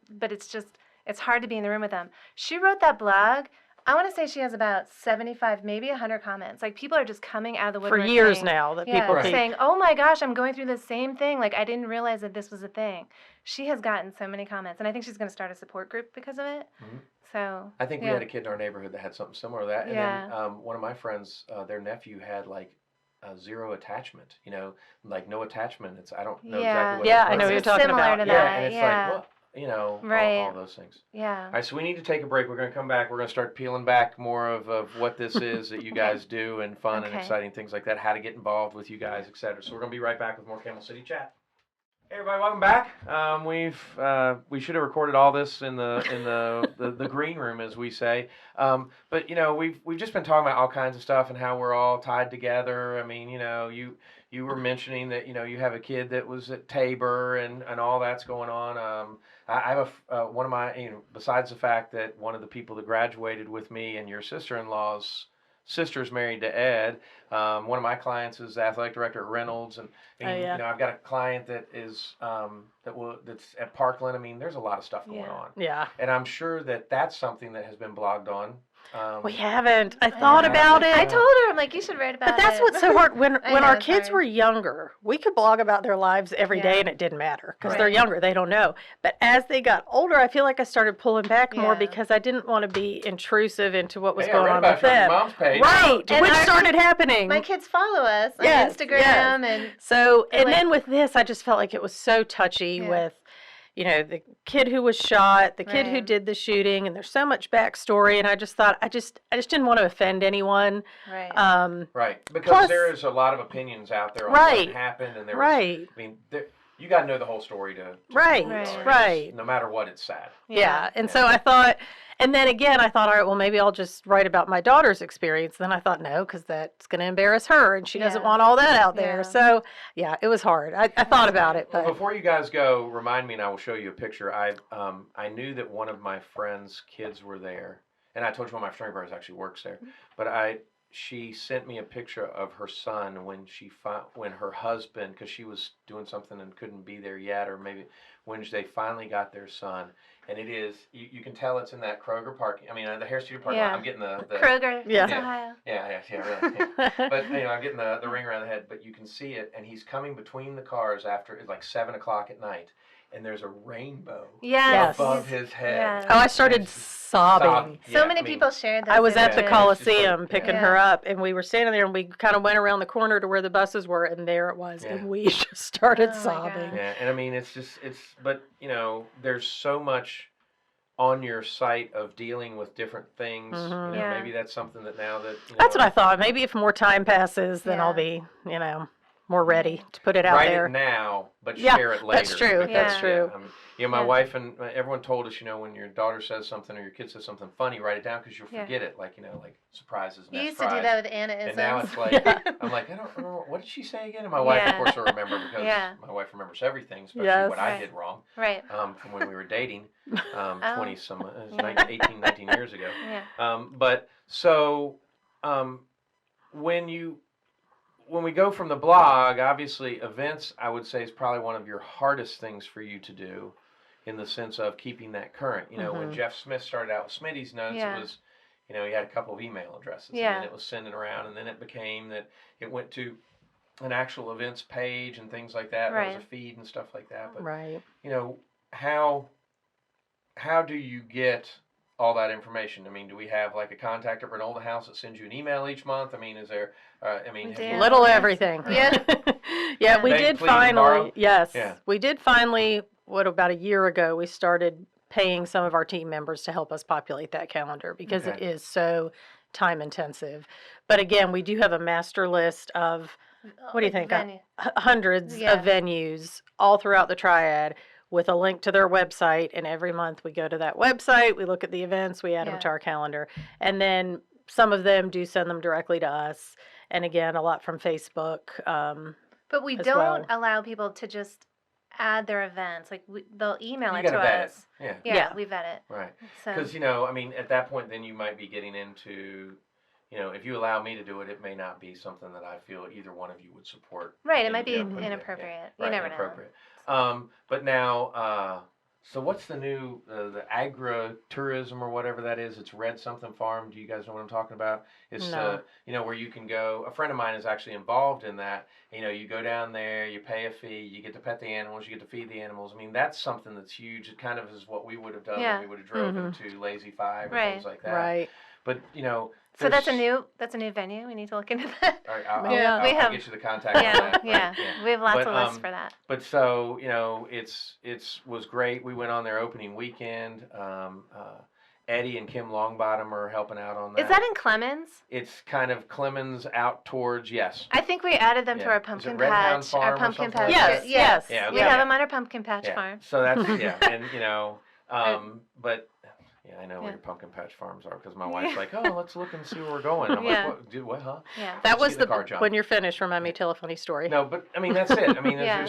But it's hard to be in the room with him. She wrote that blog. I want to say she has about 75, maybe 100 comments. Like people are just coming out of the woodwork For years saying, now that people keep saying, "Oh my gosh, I'm going through the same thing. Like I didn't realize that this was a thing." She has gotten so many comments, and I think she's going to start a support group because of it. Mm-hmm. So I think we had a kid in our neighborhood that had something similar to that. And Yeah. then one of my friends, their nephew had like zero attachment. Like no attachment. I don't know exactly what. Yeah, what I know it what you're is. talking similar about. to Yeah, that. and it's Yeah. like, well, Right. all those things. Yeah. All right, so we need to take a break. We're going to come back. We're going to start peeling back more of what this is that you guys do and fun and Okay. exciting things like that, how to get involved with you guys, etc. So we're going to be right back with more Camel City Chat. Hey everybody, welcome back. We should have recorded all this in the green room, as we say. But we've just been talking about all kinds of stuff and how we're all tied together. I mean, you were mentioning that you have a kid that was at Tabor and all that's going on. I have one of my besides the fact that one of the people that graduated with me and your sister-in-law's sister's married to Ed. One of my clients is the athletic director at Reynolds, and I've got a client that is that's at Parkland. I mean, there's a lot of stuff going on. Yeah. And I'm sure that that's something that has been blogged on. We haven't. I thought about it. I told her, I'm like, you should write about it. But that's what's so hard. When know, our it's kids hard. were younger, we could blog about their lives every day and it didn't matter because they're younger. They don't know. But as they got older, I feel like I started pulling back more because I didn't want to be intrusive into what was going on with them. Mom's page. Right, And which our started happening. My kids follow us on Yes, Instagram. yes. And So, and like- then with this, I just felt like it was so touchy with, the kid who was shot, the kid who Right. did the shooting, and there's so much backstory, and I just thought, I just didn't want to offend anyone. Right. Right, because Plus- there is a lot of opinions out there on Right. what happened, and there Right. was, I mean, you got to know the whole story to Right, believe it. right. No matter what, it's sad. Yeah. And so I thought, and then again, I thought, all right, well, maybe I'll just write about my daughter's experience. Then I thought, no, because that's going to embarrass her, and she doesn't want all that out there. Yeah. So, yeah, it was hard. I thought about it, Well, but before you guys go, remind me, and I will show you a picture. I knew that one of my friend's kids were there, and I told you one of my fraternity brothers actually works there. But she sent me a picture of her son when her husband, because she was doing something and couldn't be there yet, or maybe when they finally got their son. And it is, you can tell it's in that Kroger parking. I mean, the Hair Studio parking lot. I'm getting the Kroger, Yeah. it's Ohio. Yeah, really. Yeah. But I'm getting the ring around the head. But you can see it, and he's coming between the cars after it's like 7:00 at night, and there's a rainbow Yes. above his head. Yeah. oh, I started sobbing. So many people shared that. I was at the Yeah. Coliseum Yeah. picking her up, and we were standing there, and we kind of went around the corner to where the buses were, and there it was, Yeah. and we just started Oh, my sobbing. God. Yeah, and I mean, but there's so much on your site of dealing with different things. Mhm. Yeah. Maybe that's something that now that That's what I thought. Maybe if more time passes, then I'll Yeah. be, more ready to put it out Write there. it now, but Yeah, share it later. that's true. That's Yeah. true. My Yeah. wife and everyone told us, when your daughter says something or your kid says something funny, write it down because you'll Yeah. forget it. Like, like surprises. You nest used to do fries. that with Anna-isms. And now it's like, I'm like, I don't remember. What did she say again? And my wife, of course, will remember because my wife remembers everything, especially Yes. what I did wrong. Right. From when we were dating, 20 some, Yeah. 18, 19 years ago. Yeah. But so, when we go from the blog, obviously events, I would say, is probably one of your hardest things for you to do, in the sense of keeping that current. When Jeff Smith started out with Smitty's Notes, it was, he had a couple of email addresses, and then it was sending around, and then it became that it went to an actual events page and things like that. Right. There was a feed and stuff like that. But Right. how do you get all that information? I mean, do we have like a contact at Renolda House that sends you an email each month? I mean, is there? Have you- Little everything. Yeah. Yeah, we Beg, did plead, and borrow? finally. Yes. Yeah. We did finally. About a year ago, we started paying some of our team members to help us populate that calendar because it Okay. is so time intensive. But again, we do have a master list of what do you think? Venue. Hundreds Yeah. of venues all throughout the Triad with a link to their website. And every month we go to that website, we look at the events, we add them Yeah. to our calendar. And then some of them do send them directly to us. And again, a lot from Facebook. But we as don't well. allow people to just add their events. Like they'll email You it to gotta vet us. it. Yeah. Yeah, we vet it. Right. So Because, I mean, at that point, then you might be getting into, if you allow me to do it, it may not be something that I feel either one of you would support. right, it in- might be putting it- inappropriate. Yeah, You never inappropriate. know. But now, so what's the new, the agri-tourism or whatever that is? It's Red Something Farm. Do you guys know what I'm talking about? It's, No. where you can go. A friend of mine is actually involved in that. You go down there, you pay a fee, you get to pet the animals, you get to feed the animals. I mean, that's something that's huge. It kind of is what we would have done Yeah. when we would have drove Mhm. into Lazy Five or Right. things like that. Right. But, So that's a there's- new venue. We need to look into that. All right, I'll, Yeah. I'll, We I'll have- get you the contact on Yeah, that. right? yeah. We have lots But, of lists for that. But so, it's was great. We went on their opening weekend. Eddie and Kim Longbottom are helping out on that. Is that in Clemens? It's kind of Clemens out towards, yes. I think we added them to Yeah. our Is it pumpkin Red Hound patch. Farm Our or pumpkin something patch. like Yes, that? yes. Yeah, We okay. have them on our pumpkin patch Yeah. farm. So that's, yeah. And, but, I know where Yeah. your pumpkin patch farms are because my wife's like, oh, let's look and see where we're going. And I'm Yeah. like, what, dude, what, huh? Yeah. That Let's was see the car jump. when you're finished, remind me, tell a funny story. No, but I mean that's it. I mean, Yeah.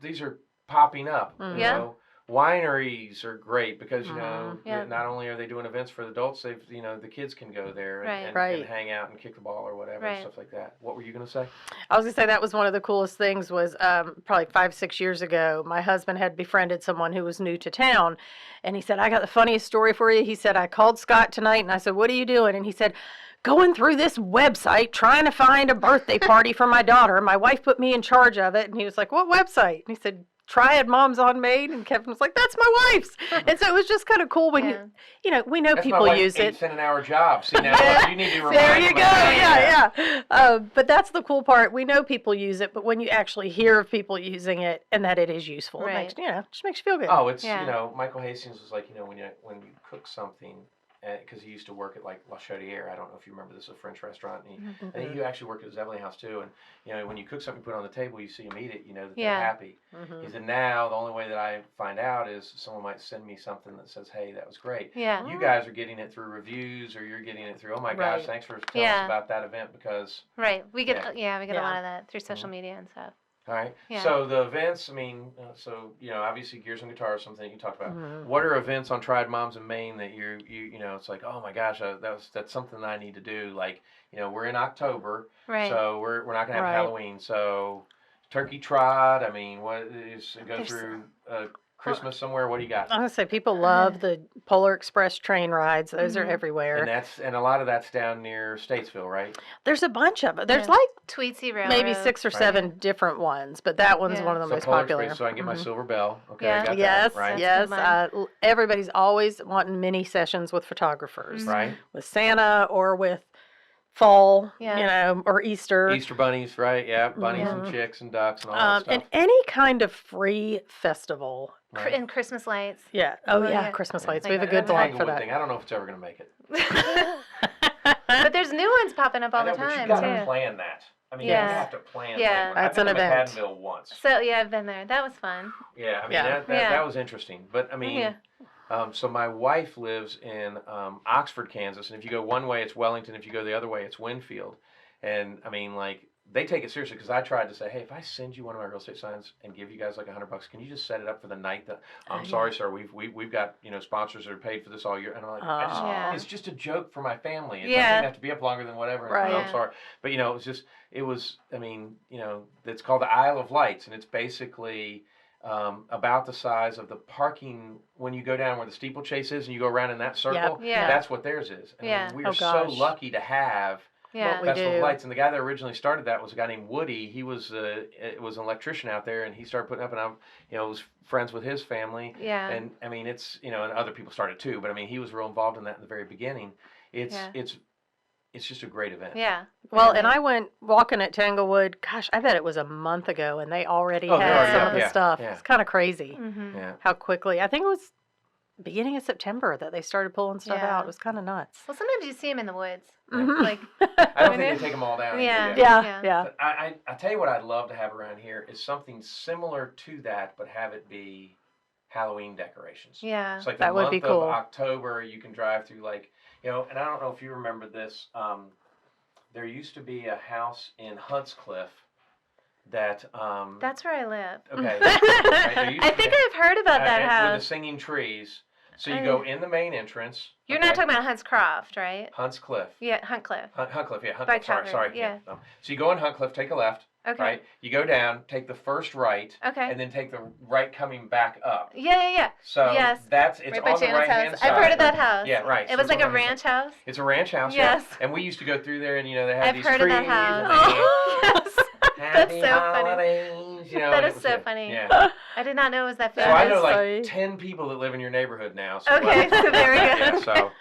these are popping up. Mhm. You Yeah. know, wineries are great because Yeah. not only are they doing events for the adults, they've the kids can go there and, Right. and, Right. and hang out and kick the ball or whatever and Right. stuff like that. What were you gonna say? I was gonna say that was one of the coolest things was probably 5-6 years ago. My husband had befriended someone who was new to town, and he said, "I got the funniest story for you." He said, "I called Scott tonight," and I said, "What are you doing?" And he said, "Going through this website trying to find a birthday party for my daughter. My wife put me in charge of it." And he was like, "What website?" And he said, "Triad Moms on Main." And Kevin was like, "That's my wife's." And so it was just kind of cool when we know That's people my wife's use it. 8 cent an hour job. See now, Yeah. you need to remind There you them go. of that. Yeah. But that's the cool part. We know people use it, but when you actually hear of people using it and that it is useful, it Right. makes just makes you feel good. Oh, it's Yeah. Michael Hastings was like when you cook something. Because he used to work at like La Chaudière. I don't know if you remember this, a French restaurant. And Mm-hmm. I think he actually worked at Zeppelin House too. And when you cook something, you put it on the table, you see them eat it, that Yeah. they're happy. Mhm. He said now the only way that I find out is someone might send me something that says, "Hey, that was great." Yeah. You guys are getting it through reviews, or you're getting it through, "Oh my gosh, Right. thanks for telling Yeah. us about that event." Because Right. We get Yeah. we get a Yeah. lot of that through social media and stuff. all right. Yeah. So the events, I mean, obviously Gears and Guitar is something that you talked about. Mhm. What are events on Triad Moms in Maine that you it's like, oh my gosh, that's something that I need to do. Like, we're in October, Right. so we're not gonna have Right. Halloween. So turkey trot. I mean, what is go There's- through Christmas somewhere? What do you got? I was gonna say people love the Polar Express train rides. Those are Mhm. everywhere. And a lot of that's down near Statesville, right? There's a bunch of it. There's Yeah. like Tweetsie Railroad. maybe 6 or Right. 7 different ones, but that one's Yeah. one of the So most Polar popular. Express, so I can get my Mhm. silver bell. Okay, Yeah. I got Yes, that. Right. yes. That's Everybody's always wanting mini sessions with photographers, Mhm. Right. with Santa or with fall, Yeah. or Easter. Easter bunnies, right? Yeah, bunnies Mhm. and chicks and ducks and all that And stuff. any kind of free festival. Right. And Christmas lights. Yeah. Oh, Oh, yeah. yeah. Christmas Yeah. lights. Like We have a that. good That's a blog for Tanglewood that. thing. I don't know if it's ever going to make it. But there's new ones popping up all I know, the but you time got to too. plan that. I mean, Yeah. you have to plan. Yeah. Like, That's I've an been to event. McAdenville once. So yeah, I've been there. That was fun. Yeah, I mean, Yeah. that was interesting. But, I mean, Yeah. so my wife lives in Oxford, Kansas, and if you go one way, it's Wellington. If you go the other way, it's Winfield. And, I mean, like, they take it seriously because I tried to say, hey, if I send you one of my real estate signs and give you guys like $100, can you just set it up for the night? That I'm sorry, sir, we've got sponsors that are paid for this all year, and I'm like, Aw. it's just a joke for my family. It Yeah. doesn't have to be up longer than whatever. And, Right. I'm sorry, but I mean, it's called the Isle of Lights, and it's basically about the size of the parking when you go down where the steeplechase is and you go around in that circle. Yeah. That's what theirs is. I Yeah. mean, we are Oh, so gosh. lucky to have Yeah. We Festival do. of Lights, and the guy that originally started that was a guy named Woody. He was it was an electrician out there, and he started putting up, and I'm was friends with his family. Yeah. And I mean, it's and other people started too, but I mean, he was real involved in that in the very beginning. It's just a great event. Yeah. Well, and I went walking at Tanglewood, gosh, I bet it was a month ago, and they already Oh, they're had already some up, of the yeah, stuff. yeah. It's kind of crazy Mm-hmm. Yeah. how quickly. I think it was beginning of September that they started pulling stuff Yeah. out. It was kind of nuts. Well, sometimes you see them in the woods. Mhm. Like, I don't think they take them all down. Yeah. either. Yeah, yeah. But I tell you what I'd love to have around here is something similar to that, but have it be Halloween decorations. yeah. It's like the That would month be of cool. October, you can drive through and I don't know if you remember this. There used to be a house in Huntscliffe that. That's where I live. Okay. Right, there used I to be think a- I've heard about that with house. the singing trees. So you go in the main entrance. You're okay? not talking about Huntscroft, right? Huntscliff. Yeah, Huntcliffe. Huntcliffe, yeah. By Sorry. Calvert, Yeah. So you go in Huntcliffe, take a left, Okay. right? You go down, take the first right, Okay. and then take the right coming back up. Yeah. So Yes. it's Right by on the Janet's right hand house. side. I've heard of that house. Yeah, right. It So was it's like on a the right hand ranch side. house. It's a ranch house, Yes. yeah. And we used to go through there, and they had I've these heard of trees. that house. And Yes. Happy That's so funny. holidays, That and is it was so it. funny. Yeah. I did not know it was that So famous. I know like funny. 10 people that live in your neighborhood now. So Okay, so there we go. Yeah, so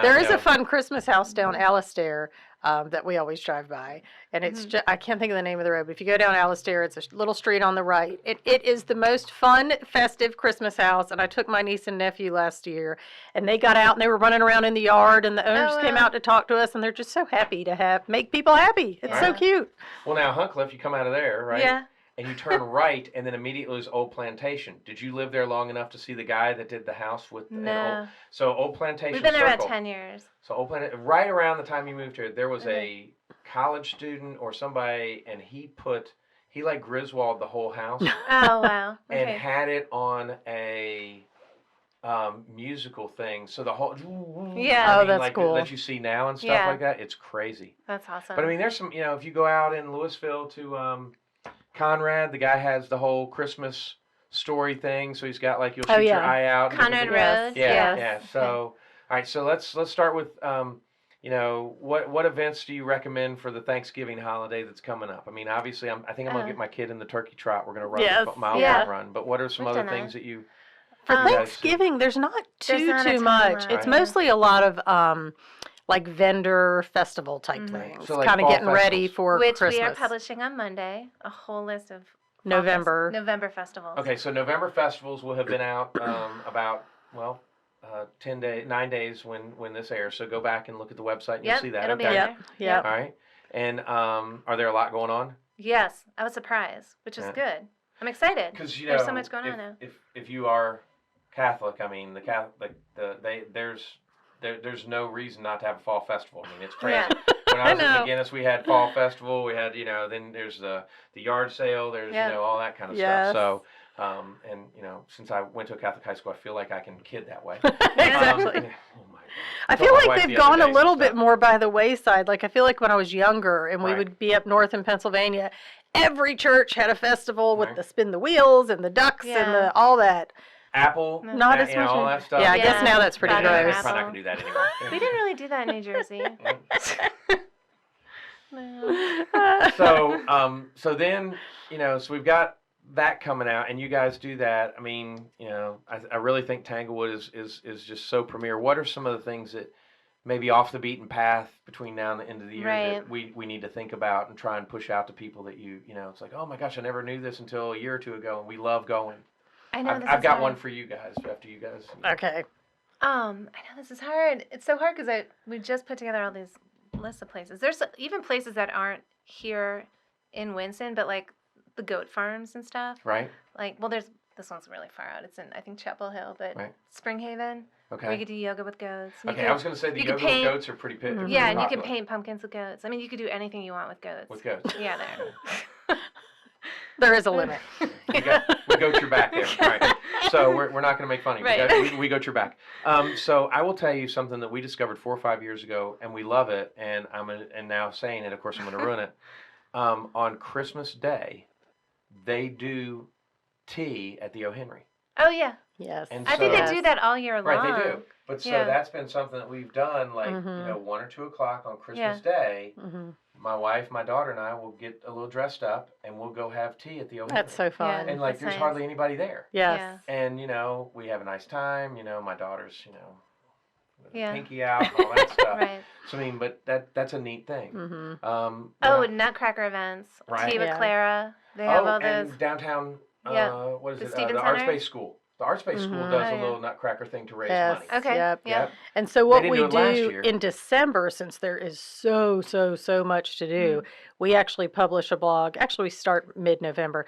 There is a fun Christmas house down Alistair that we always drive by, and it's Mm-hmm. I can't think of the name of the road, but if you go down Alistair, it's a little street on the right. It is the most fun, festive Christmas house, and I took my niece and nephew last year, and they got out and they were running around in the yard, and the owners came wow. out to talk to us, and they're just so happy to make people happy. It's so Yeah. cute. Well, now Huntcliffe, you come out of there, right? Yeah. And you turn right, and then immediately is Old Plantation. Did you live there long enough to see the guy that did the house with an No. So Old Plantation We've been there Circle. about 10 years. So Old right around the time you moved here, there was Okay. a college student or somebody, and he like Griswold the whole house Oh, wow. and Okay. had it on a musical thing. So the whole Yeah. Oh, that's like cool. that you see now and stuff Yeah. like that. It's crazy. That's awesome. But I mean, there's some, if you go out in Louisville to Conrad, the guy has the whole Christmas story thing. So he's got like, you'll Oh, shoot your yeah. eye out. and Conrad different Yes. Road. yeah, Yes. yeah. Okay. So, all right. So let's start with, what events do you recommend for the Thanksgiving holiday that's coming up? I mean, obviously, I think I'm gonna get my kid in the turkey trot. We're gonna run Yes. the mile Yeah. run. But what are some We've other done things that. that you? For Um, Thanksgiving, there's not There's not a too ton much. left. It's Right. mostly a lot of like vendor festival type Mhm. things, So, like, kind of fall getting ready festivals. for Which Christmas. we are publishing on Monday. A whole list of fall November. November festivals. Okay, so November festivals will have been out about 9 days when this airs. So go back and look at the website and Yep, you'll see that. it'll be okay. on Yep. there. Yep. All right. And are there a lot going on? Yes, I was surprised, which is Yeah. good. I'm excited. Because There's so much going on now. If you are Catholic, I mean the Catholic there's no reason not to have a fall festival. I mean it's crazy. Yeah. When I was I at know. McGinnis, we had fall festival. We had then there's the yard sale. There's Yeah. all that kind of Yes. stuff. So and since I went to a Catholic high school, I feel like I can kid that way. Exactly. Oh my God. I Told feel my like wife they've the other gone a day little some bit stuff. more by the wayside. Like I feel like when I was younger and we Right. would be up north in Pennsylvania, every church had a festival with Right. the spin the wheels and the ducks and Yeah. all that. Apple, Not as much. all that stuff. Yeah, I guess Yeah. now that's pretty Butter Yeah, gross. apple. probably not gonna do that anymore. We didn't really do that in New Jersey. So then so we've got that coming out, and you guys do that. I mean, I really think Tanglewood is just so premier. What are some of the things that maybe off the beaten path between now and the end of the year that Right. we need to think about and try and push out to people that it's like, oh my gosh, I never knew this until a year or two ago, and we love going. I know I've got one for you guys after you guys. Okay. I know this is hard. It's so hard because we just put together all these list of places. There's even places that aren't here in Winston, but like the goat farms and stuff. Right. Like, well, this one's really far out. It's in, I think, Chapel Hill, but Right. Springhaven. Okay. Where you could do yoga with goats. Okay, I was going to say the you yoga could paint- with goats are pretty Mhm. pretty Yeah, and you popular. can paint pumpkins with goats. I mean, you could do anything you want with goats. With goats. Yeah, there. There is a limit. We goat your back there. All right. So we're not going to make fun of you. Right. We goat your back. So I will tell you something that we discovered 4 or 5 years ago, and we love it. And and now saying it, of course, I'm going to ruin it. On Christmas Day, they do tea at the O. Henry. Oh, yeah. Yes. And I think so- they do that all year long. Right, they do. But so Yeah. that's been something that we've done, like, Mhm. 1 or 2 o'clock on Christmas Day. Mm-hmm. My wife, my daughter, and I will get a little dressed up, and we'll go have tea at the O. Henry. That's so fun. And, like, That's there's nice. hardly anybody there. Yes. Yeah. And, we have a nice time. My daughter's, with Yeah. the pinky out and all that stuff. Right. So, but that's a neat thing. Mm-hmm. Oh, Nutcracker events. Right. Tea with Yeah. Clara. They have all and those. downtown, Yeah. what is The it? Stevens The Art Center? Space School. The Art Space School Mhm. does Oh, a yeah. little Nutcracker thing to raise Yes. money. Okay. Yep. Yeah. Yep. And so what didn't we do it last do year. in December, since there is so much to do, we actually publish a blog. Actually, we start mid-November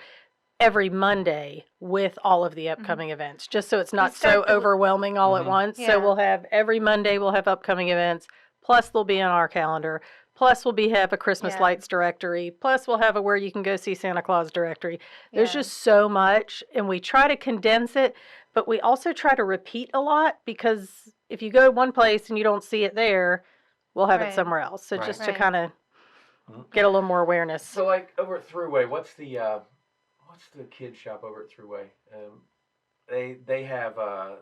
every Monday with all of the upcoming events, just so it's not start so the- overwhelming all at Mhm. once. Yeah. So we'll have every Monday we'll have upcoming events. Plus they'll be on our calendar. Plus we'll have a Christmas Yeah. lights directory. Plus we'll have a where you can go see Santa Claus directory. There's Yeah. just so much, and we try to condense it, but we also try to repeat a lot, because if you go one place and you don't see it there, we'll have it Right. somewhere else. So Right. just to Right. kind of Mhm. get a little more awareness. So, like, over at Thruway, what's the kid shop over at Thruway? They have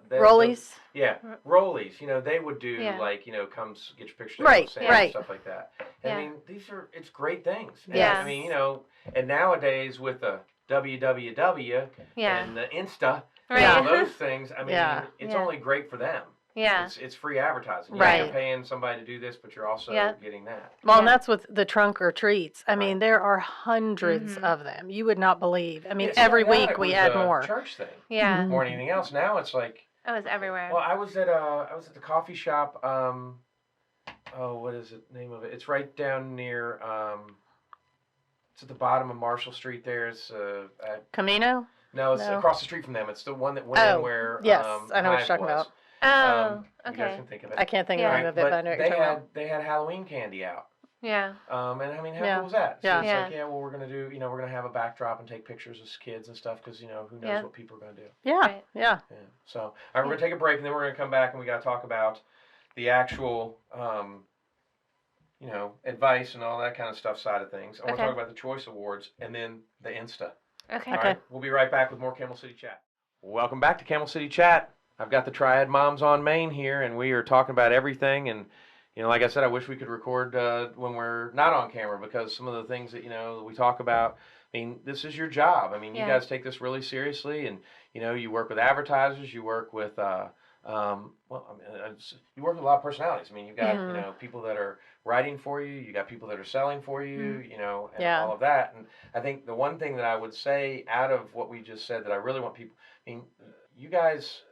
Rollies. Yeah, Rollies. They would do Yeah. like come get your picture taken Right, with Santa right. and stuff like that. Yeah. I mean, it's great things. And, Yes. I mean, and nowadays with the www Yeah. and the Insta Right. and all those things, I mean, Yeah. it's Yeah. only great for them. Yeah. It's free advertising. Right. You're paying somebody to do this, but you're also Yeah. getting that. Well, and Yeah. that's with the trunk or treats. I mean, Right. there are hundreds Mhm. of them. You would not believe. I mean, Yeah, every starting out, week it we was add a more. Church thing Yeah. Mhm. more than anything else. Now it's like, Oh, it's everywhere. well, I was at the coffee shop. What is the name of it? It's right down near. It's at the bottom of Marshall Street. There, it's Camino? no, it's No. across the street from them. It's the one that went Oh, in where yes, I know what you're Hive talking was. about. Oh, You guys okay. can think of it. I can't think Yeah. of the name of it, but I know what you're they talking had about. they had Halloween candy out. Yeah. And I mean, how Yeah. cool was that? So Yeah. it's Yeah. like, well, we're gonna do, we're gonna have a backdrop and take pictures of kids and stuff, because who knows Yeah. what people are gonna do. Yeah, Right. yeah. Yeah. So, all right, we're gonna take a break, and then we're gonna come back, and we gotta talk about the actual, advice and all that kind of stuff side of things. I want to Okay. talk about the Choice Awards and then the Insta. Okay. All Okay. right, we'll be right back with more Camel City Chat. Welcome back to Camel City Chat. I've got the Triad Moms on Main here, and we are talking about everything. And like I said, I wish we could record when we're not on camera, because some of the things that we talk about. I mean, this is your job. I mean, you Yeah. guys take this really seriously, and you work with advertisers, you work with you work with a lot of personalities. I mean, you've got Mhm. people that are writing for you, you got people that are selling for you, and Yeah. all of that. And I think the one thing that I would say out of what we just said that I really want people, I mean, you guys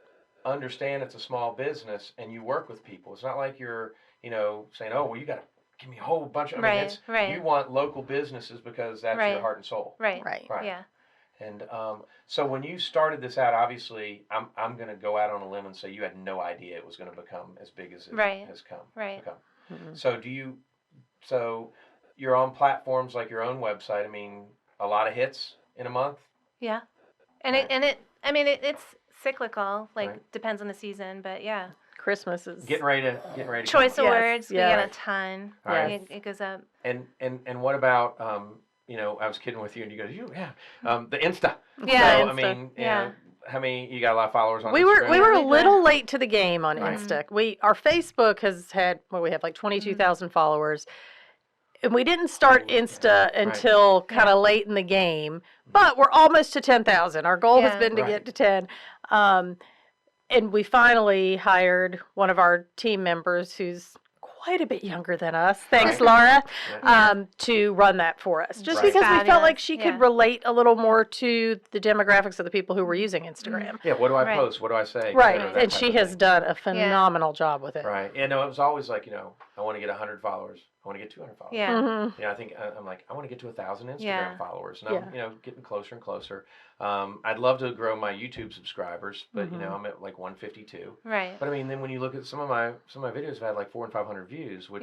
understand it's a small business and you work with people. It's not like you're, saying, oh, well, you got to give me a whole bunch of, I mean, Right. it's, Right. you want local businesses because that's your Right. heart and soul. Right. Right. Right. Yeah. And so when you started this out, obviously, I'm going to go out on a limb and say you had no idea it was going to become as big as it Right. has come. Right. Become. Mhm. So you're on platforms like your own website. I mean, a lot of hits in a month. Yeah. And Right. it's cyclical. Like Right. depends on the season, but yeah. Christmas is Getting ready to Choice come. Yes, awards, yeah. we get a ton. All right. It goes up. And what about I was kidding with you, and you go, the Insta. Yeah. So, Insta. I mean, Yeah. how many? You got a lot of followers on we Instagram. were a Yeah. little late to the game on Right. Insta. Our Facebook has had we have like 22,000 followers. And we didn't start Insta until kind of late in the game, but we're almost to 10,000. Our goal has Yeah. been to Right. get to 10. And we finally hired one of our team members who's quite a bit younger than us. Thanks, Right. Laura, Yeah. to run that for us. Just Right. because we felt Fabulous. like she Yeah. could relate a little more to the demographics of the people who were using Instagram. Yeah, what do I Right. post? What do I say? Right. Etc., that And type she of has thing. done a phenomenal job with it. Right. Yeah, no, it was always like, I want to get 100 followers. I want to get 200 followers. Yeah. Mm-hmm. You know, I think I'm like, I want to get to 1,000 Instagram Yeah. followers, and I'm, you know, getting closer and closer. I'd love to grow my YouTube subscribers, but you know, I'm at like 152. Right. But I mean, then when you look at some of my videos have had like 400 and 500 views, which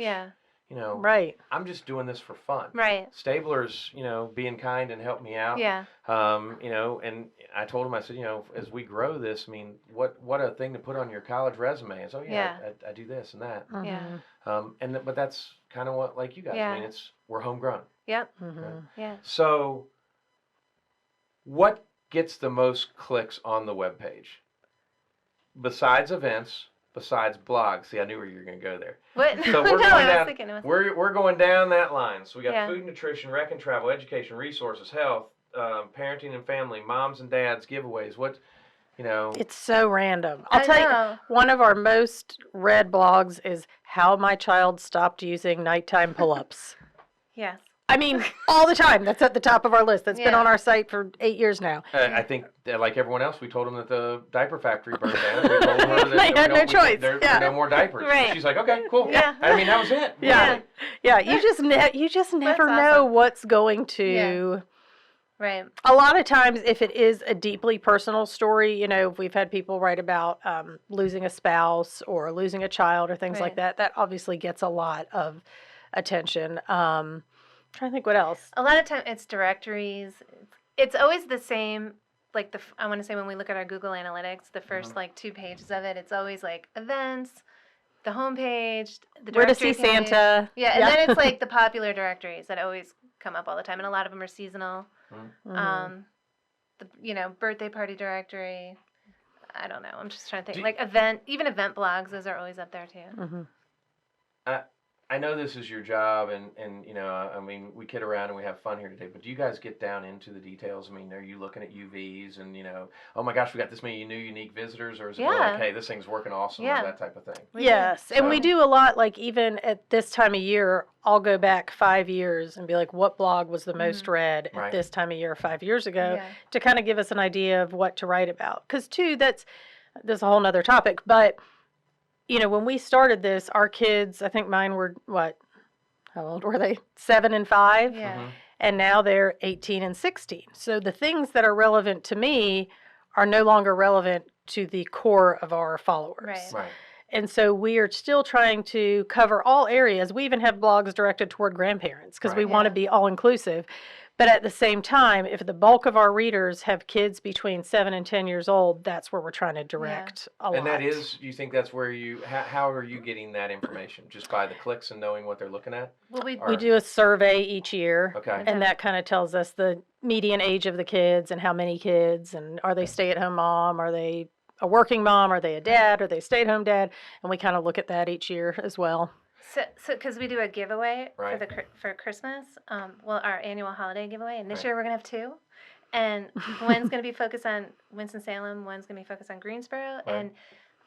you know, Right. I'm just doing this for fun. Right. Stabler's, you know, being kind and helping me out. Yeah. You know, and I told him, I said, you know, as we grow this, I mean, what a thing to put on your college resume. And so I do this and that. Mm-hmm. Yeah. But that's kind of what, like you guys. Yeah. I mean, we're homegrown. Yep. Mm-hmm. Okay. Yeah. So, what gets the most clicks on the webpage? Besides events, besides blogs. See, I knew where you were going to go there. What? So we're no, going I was down. thinking. We're going down that line. So we got Yeah. food, nutrition, rec and travel, education, resources, health, parenting and family, moms and dads, giveaways. What, you know? It's so random. I'll tell know. you, one of our most read blogs is how my child stopped using nighttime pull-ups. Yes. I mean, all the time. That's at the top of our list. That's been Yeah. on our site for 8 years now. I think, like everyone else, we told them that the diaper factory burned down. We told her that They had no choice. There Yeah. are no more diapers. Right. She's like, okay, cool. Yeah. I mean, that was it. Yeah. Really. Yeah, you just never That's know awesome. what's going to. Right. A lot of times, if it is a deeply personal story, you know, we've had people write about losing a spouse or losing a child or things like Right. that. That obviously gets a lot of attention. Trying to think what else. A lot of time it's directories. It's always the same. Like I want to say when we look at our Google Analytics, the first like 2 pages of it, it's always like events, the homepage, the Where to directory see page. Santa. Yeah, and then it's like the popular directories that always come up all the time, and a lot of them are seasonal. Mhm. The birthday party directory. I don't know. I'm just trying to think. Do- Like even event blogs, those are always up there too. Mhm. I know this is your job, and you know, I mean, we kid around and we have fun here today, but do you guys get down into the details? I mean, are you looking at UVs and, you know, oh my gosh, we got this many new unique visitors, or is it more Yeah. like, hey, this thing's working awesome, Yeah. or that type of thing? We do. Yes, and we So- do a lot, like even at this time of year, I'll go back 5 years and be like, what blog was the most read Right. at this time of year 5 years ago, Yeah. to kind of give us an idea of what to write about. Because too, that's a whole nother topic, but you know, when we started this, our kids, I think mine were how old were they? 7 and 5. Yeah. Mhm. And now they're 18 and 16. So the things that are relevant to me are no longer relevant to the core of our followers. Right. Right. And so we are still trying to cover all areas. We even have blogs directed toward grandparents because we Right. want to Yeah. be all inclusive. But at the same time, if the bulk of our readers have kids between 7 and 10 years old, that's where we're trying to direct a lot. And that is, you think that's where how are you getting that information? Just by the clicks and knowing what they're looking at? Well, Or- We do a survey each year. Okay. And that kind of tells us the median age of the kids and how many kids, and are they stay-at-home mom, are they a working mom, are they a dad, are they a stay-at-home dad, and we kind of look at that each year as well. So because we do a giveaway Right. for Christmas, our annual holiday giveaway, and this Right. year we're gonna have 2, and one's gonna be focused on Winston-Salem, one's gonna be focused on Greensboro, Right.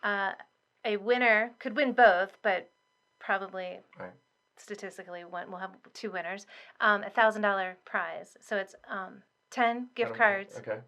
and a winner could win both, but probably Right. statistically we'll have 2 winners, $1,000 prize. So it's 10 gift cards. Okay.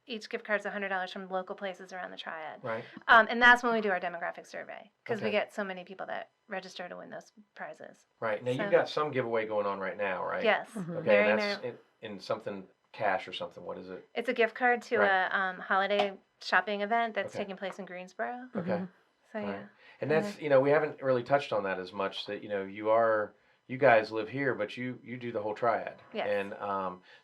Each gift card's $100 from local places around the Triad. Right. And that's when we do our demographic survey, because we Okay. get so many people that register to win those prizes. Right. Now So- you've got some giveaway going on right now, right? Yes. Mhm. Okay. Very And that's in something cash or something. What is it? It's a gift card to Right. a holiday shopping event that's Okay. taking place in Greensboro. Okay. Mhm. So yeah. Right. And that's, you know, we haven't really touched on that as much, that, you know, you guys live here, but you do the whole triad. Yes. And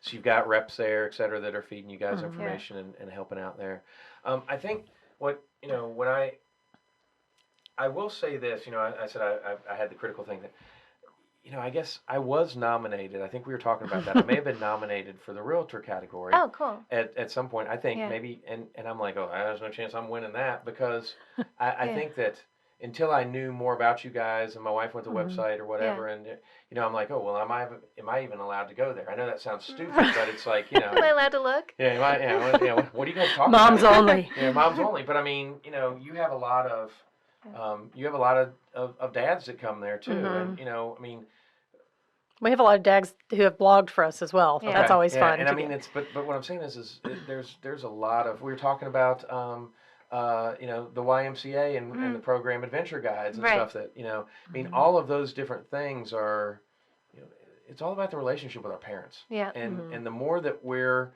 so you've got reps there, et cetera, that are feeding you guys Mhm. information and helping out there. I think what, you know, when I will say this, you know, I said I had the critical thing that, you know, I guess I was nominated. I think we were talking about that. I may have been nominated for the realtor category. Oh, cool. At some point, I think Yeah. maybe, and I'm like, oh, there's no chance I'm winning that, because I Yeah. think that until I knew more about you guys, and my wife went to the Mhm. website or whatever, and you know, I'm like, oh, well, am I even allowed to go there? I know that sounds stupid, but it's like, you know, Am I allowed to look? yeah, what are you guys talking Moms about? only. Yeah, moms only. But I mean, you know, you have a lot of dads that come there too, Mhm. and you know, I mean. We have a lot of dads who have blogged for us as well. Yeah. That's Okay, always yeah, fun. And to I mean, get. but what I'm saying is there's a lot of, we were talking about the YMCA and the program adventure guides and Right. stuff that, I mean, all of those different things are, it's all about the relationship with our parents. Yeah. And the more that we're,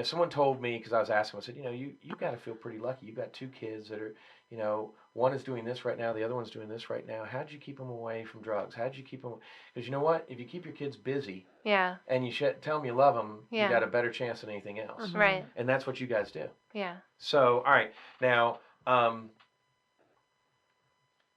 someone told me, because I was asking, I said, you got to feel pretty lucky. You've got 2 kids that are, one is doing this right now, the other one's doing this right now. How'd you keep them away from drugs? How'd you keep them? Because you know what? If you keep your kids busy and you tell them you love them, you got a better chance than anything else. Right. And that's what you guys do. Yeah. So, all right. Now,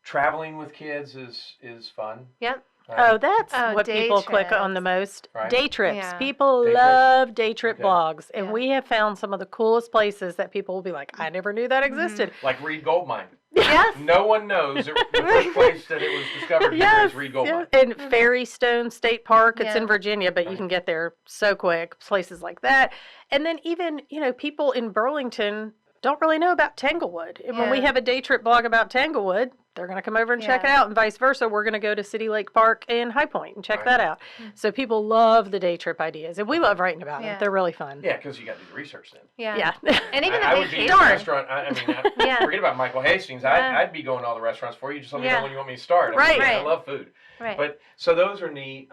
traveling with kids is fun. Yep. Oh, that's what day people click on the trips. most. Right. Day trips. Yeah. People Day love day trip Okay. blogs. And Yeah. we have found some of the coolest places that people will be like, I never knew that existed. Like Reed Goldmine. Yes. No one knows the first place that it was discovered here is Reed Goldmine. And Ferrystone State Park, it's in Yeah. Virginia, but you can get there so quick, places like that. And then even, people in Burlington don't really know about Tanglewood. And when we Yeah. have a day trip blog about Tanglewood, they're going to come over and check it Yeah. out, and vice versa. We're going to go to City Lake Park in High Point and check Right. that out. So people love the day trip ideas, and we love writing about Yeah. them. They're really fun. Yeah, because you got to do the research then. Yeah. Yeah. And even I the would be in vacation. a restaurant. I mean, Yeah. forget about Michael Hastings. Yeah. I'd be going to all the restaurants for you. Just let me Yeah. know when you want me to start. I mean, Right. I Right. love food. Right. But so those are neat.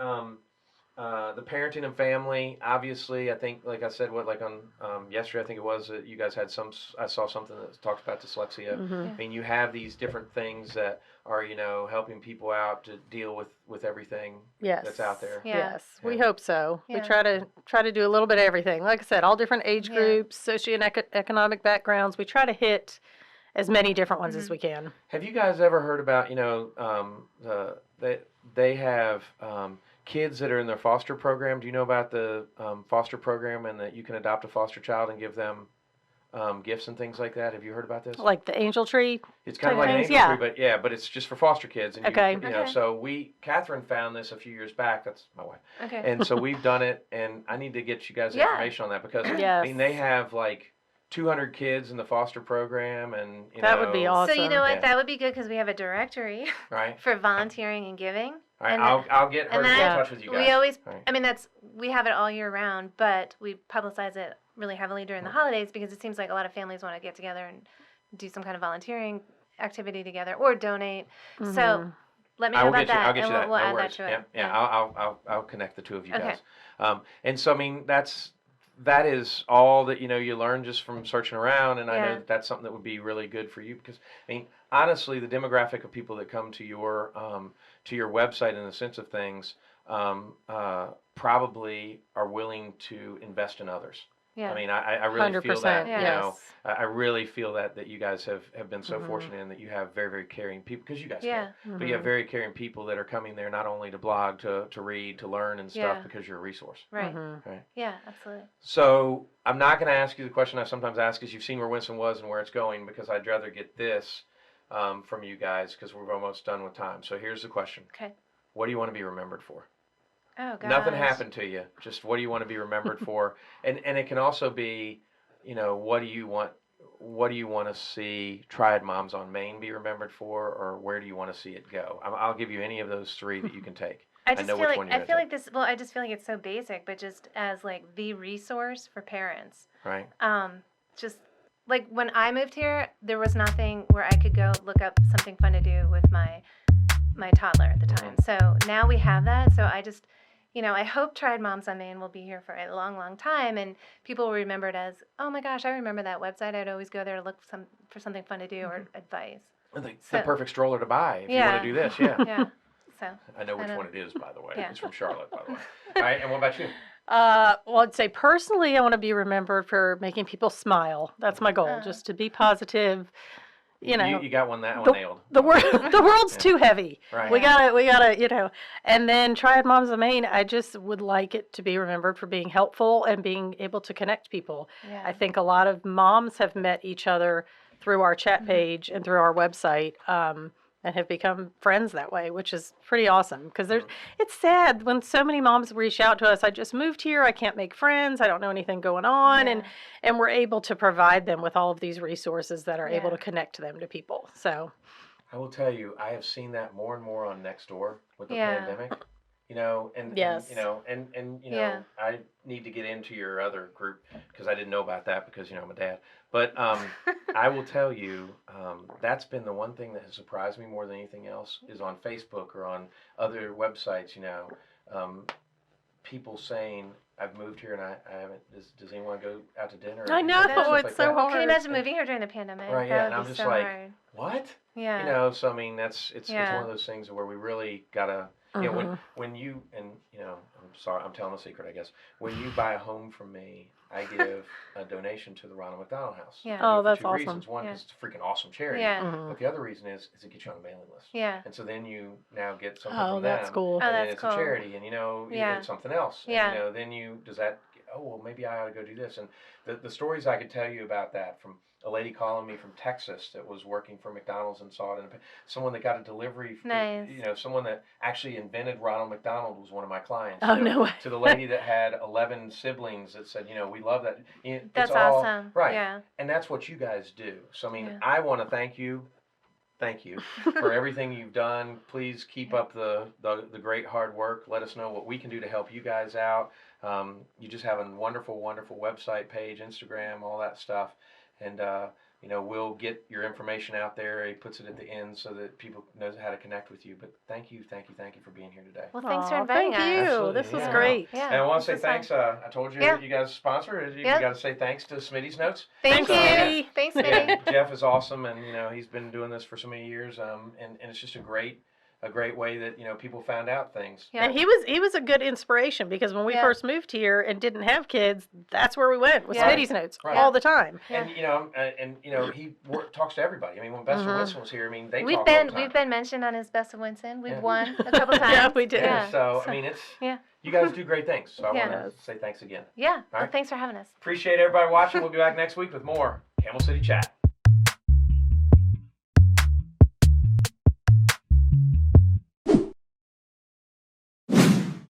The parenting and family, obviously, I think, like I said, on yesterday, I think it was, you guys had I saw something that talks about dyslexia. Mhm. I mean, you have these different things that are, helping people out to deal with everything Yes. that's out there. Yeah. Yes, we Yeah. hope so. We Yeah. try to do a little bit of everything. Like I said, all different age Yeah. groups, socioeconomic backgrounds. We try to hit as many different ones as we can. Have you guys ever heard about, they have kids that are in their foster program? Do you know about the foster program and that you can adopt a foster child and give them gifts and things like that? Have you heard about this? Like the Angel Tree. It's kind of type like an things, angel yeah. tree, but it's just for foster kids. And Okay. Okay. so Catherine found this a few years back. That's my wife. Okay. And so we've done it, and I need to get you guys Yeah. information on that because Yes. I mean they have like 200 kids in the foster program, and That would be awesome. So you know what? Yeah. That would be good because we have a directory right? for volunteering and giving. All right, And I'll get her and to get in that- touch with you guys. We always, All right. I mean, we have it all year round, but we publicize it really heavily during the holidays because it seems like a lot of families want to get together and do some kind of volunteering activity together or donate. Mm-hmm. So let me I know will about get you. that, I'll get and you that. we'll No add worries. that to it. Yeah. I'll connect the two of you Okay. guys. And so I mean that is all that you learn just from searching around, and I know Yeah. that that's something that would be really good for you because I mean honestly, the demographic of people that come to your website in the sense of things probably are willing to invest in others. Yeah. I mean, I really feel that. 100%, yes. I really feel that you guys have been so Mhm. fortunate in that you have very, very caring people because you guys Yeah. care. But you have very caring people that are coming there not only to blog, to read, to learn and stuff Yeah. because you're a resource. Right. Mm-hmm. Right. Yeah, absolutely. So I'm not going to ask you the question I sometimes ask is you've seen where Winston was and where it's going because I'd rather get this from you guys because we're almost done with time. So here's the question. Okay. What do you want to be remembered for? Oh, gosh. Nothing happened to you. Just what do you want to be remembered for? And it can also be, what do you want to see Triad Moms on Main be remembered for, or where do you want to see it go? I'll give you any of those three that you can take. I just know feel which like one you're I gonna feel take. like this. Well, I just feel like it's so basic, but just as like the resource for parents. Right. Just like when I moved here, there was nothing where I could go look up something fun to do with my toddler at the time. So now we have that. So I just, I hope Triad Moms on Main will be here for a long, long time, and people will remember it as, oh my gosh, I remember that website. I'd always go there to look for something fun to do or advice. The So- perfect stroller to buy if you Yeah. want to do this. Yeah. Yeah. So I know which know. one it is, by the way. Yeah. It's from Charlotte, by the way. All right. And what about you? Well, I'd say personally, I want to be remembered for making people smile. That's my goal, just to be positive. You got one nailed. the world's too heavy. Right. We gotta, and then Triad Moms of Maine, I just would like it to be remembered for being helpful and being able to connect people. yeah. I think a lot of moms have met each other through our chat page and through our website, and have become friends that way, which is pretty awesome. Because it's sad when so many moms reach out to us. I just moved here. I can't make friends. I don't know anything going on, Yeah. and we're able to provide them with all of these resources that are able Yeah. to connect them to people. So I will tell you, I have seen that more and more on Nextdoor with the Yeah. pandemic. you know, and Yes. you know, and you know, Yeah. I need to get into your other group because I didn't know about that because you know I'm a dad. But I will tell you, that's been the one thing that has surprised me more than anything else is on Facebook or on other websites. You know, people saying I've moved here and I haven't. Does anyone go out to dinner? I know, Stuff it's like so that. hard. Can you imagine moving here during the pandemic? Right, That yeah, would and I'm be just so like, hard. what? Yeah. You know, so I mean, it's Yeah. one of those things where we really gotta, you know, Mhm. when you and you know, I'm sorry, I'm telling a secret, I guess. When you buy a home from me, I give a donation to the Ronald McDonald House. Yeah. I do it Oh, for that's two awesome. reasons. One, Yeah. because it's a freaking awesome charity. Yeah. Mhm. But the other reason is it gets you on the mailing list. Yeah. And so then you now get something Oh, from that's them. cool. Oh, And then that's it's cool. a charity, and you know, Yeah. it's something else. And, Yeah. you know, then does that? Oh well, maybe I ought to go do this. And the stories I could tell you about that from a lady calling me from Texas that was working for McDonald's and saw it, and someone that got a delivery. Nice. You know, someone that actually invented Ronald McDonald was one of my clients. Oh, you know, no way. To the lady that had 11 siblings that said, you know, we love that. It's That's all- awesome. Right. Yeah. And that's what you guys do. So I mean, Yeah. I want to thank you. Thank you for everything you've done. Please keep up the great hard work. Let us know what we can do to help you guys out. You just have a wonderful, wonderful website page, Instagram, all that stuff. And, you know, we'll get your information out there. He puts it at the end so that people know how to connect with you. But thank you for being here today. Well, thanks for Aw, inviting thank us. you. Absolutely, This was yeah. great. Yeah. And I want to say this was fun. thanks. I told you Yeah. that you guys sponsor. You Yep. got to say thanks to Smitty's Notes. Thank So, you. yeah. Thanks, Yeah, Minnie. Jeff is awesome, and you know he's been doing this for so many years, and it's just a great way that you know people found out things. Yeah. And he was a good inspiration because when we Yeah. first moved here and didn't have kids, that's where we went with Yeah. Smitty's Notes Right. all the time. Yeah. And you know he talks to everybody. I mean, when Best of Mhm. Winston was here, I mean they We've talk all been the time. we've been mentioned on his Best of Winston. We've Yeah. won a couple times. Yeah, we did. Yeah, Yeah. so I mean it's Yeah. you guys do great things. So I Yeah. want to say thanks again. Yeah. Well, right. thanks for having us. Appreciate everybody watching. We'll be back next week with more Camel City Chat.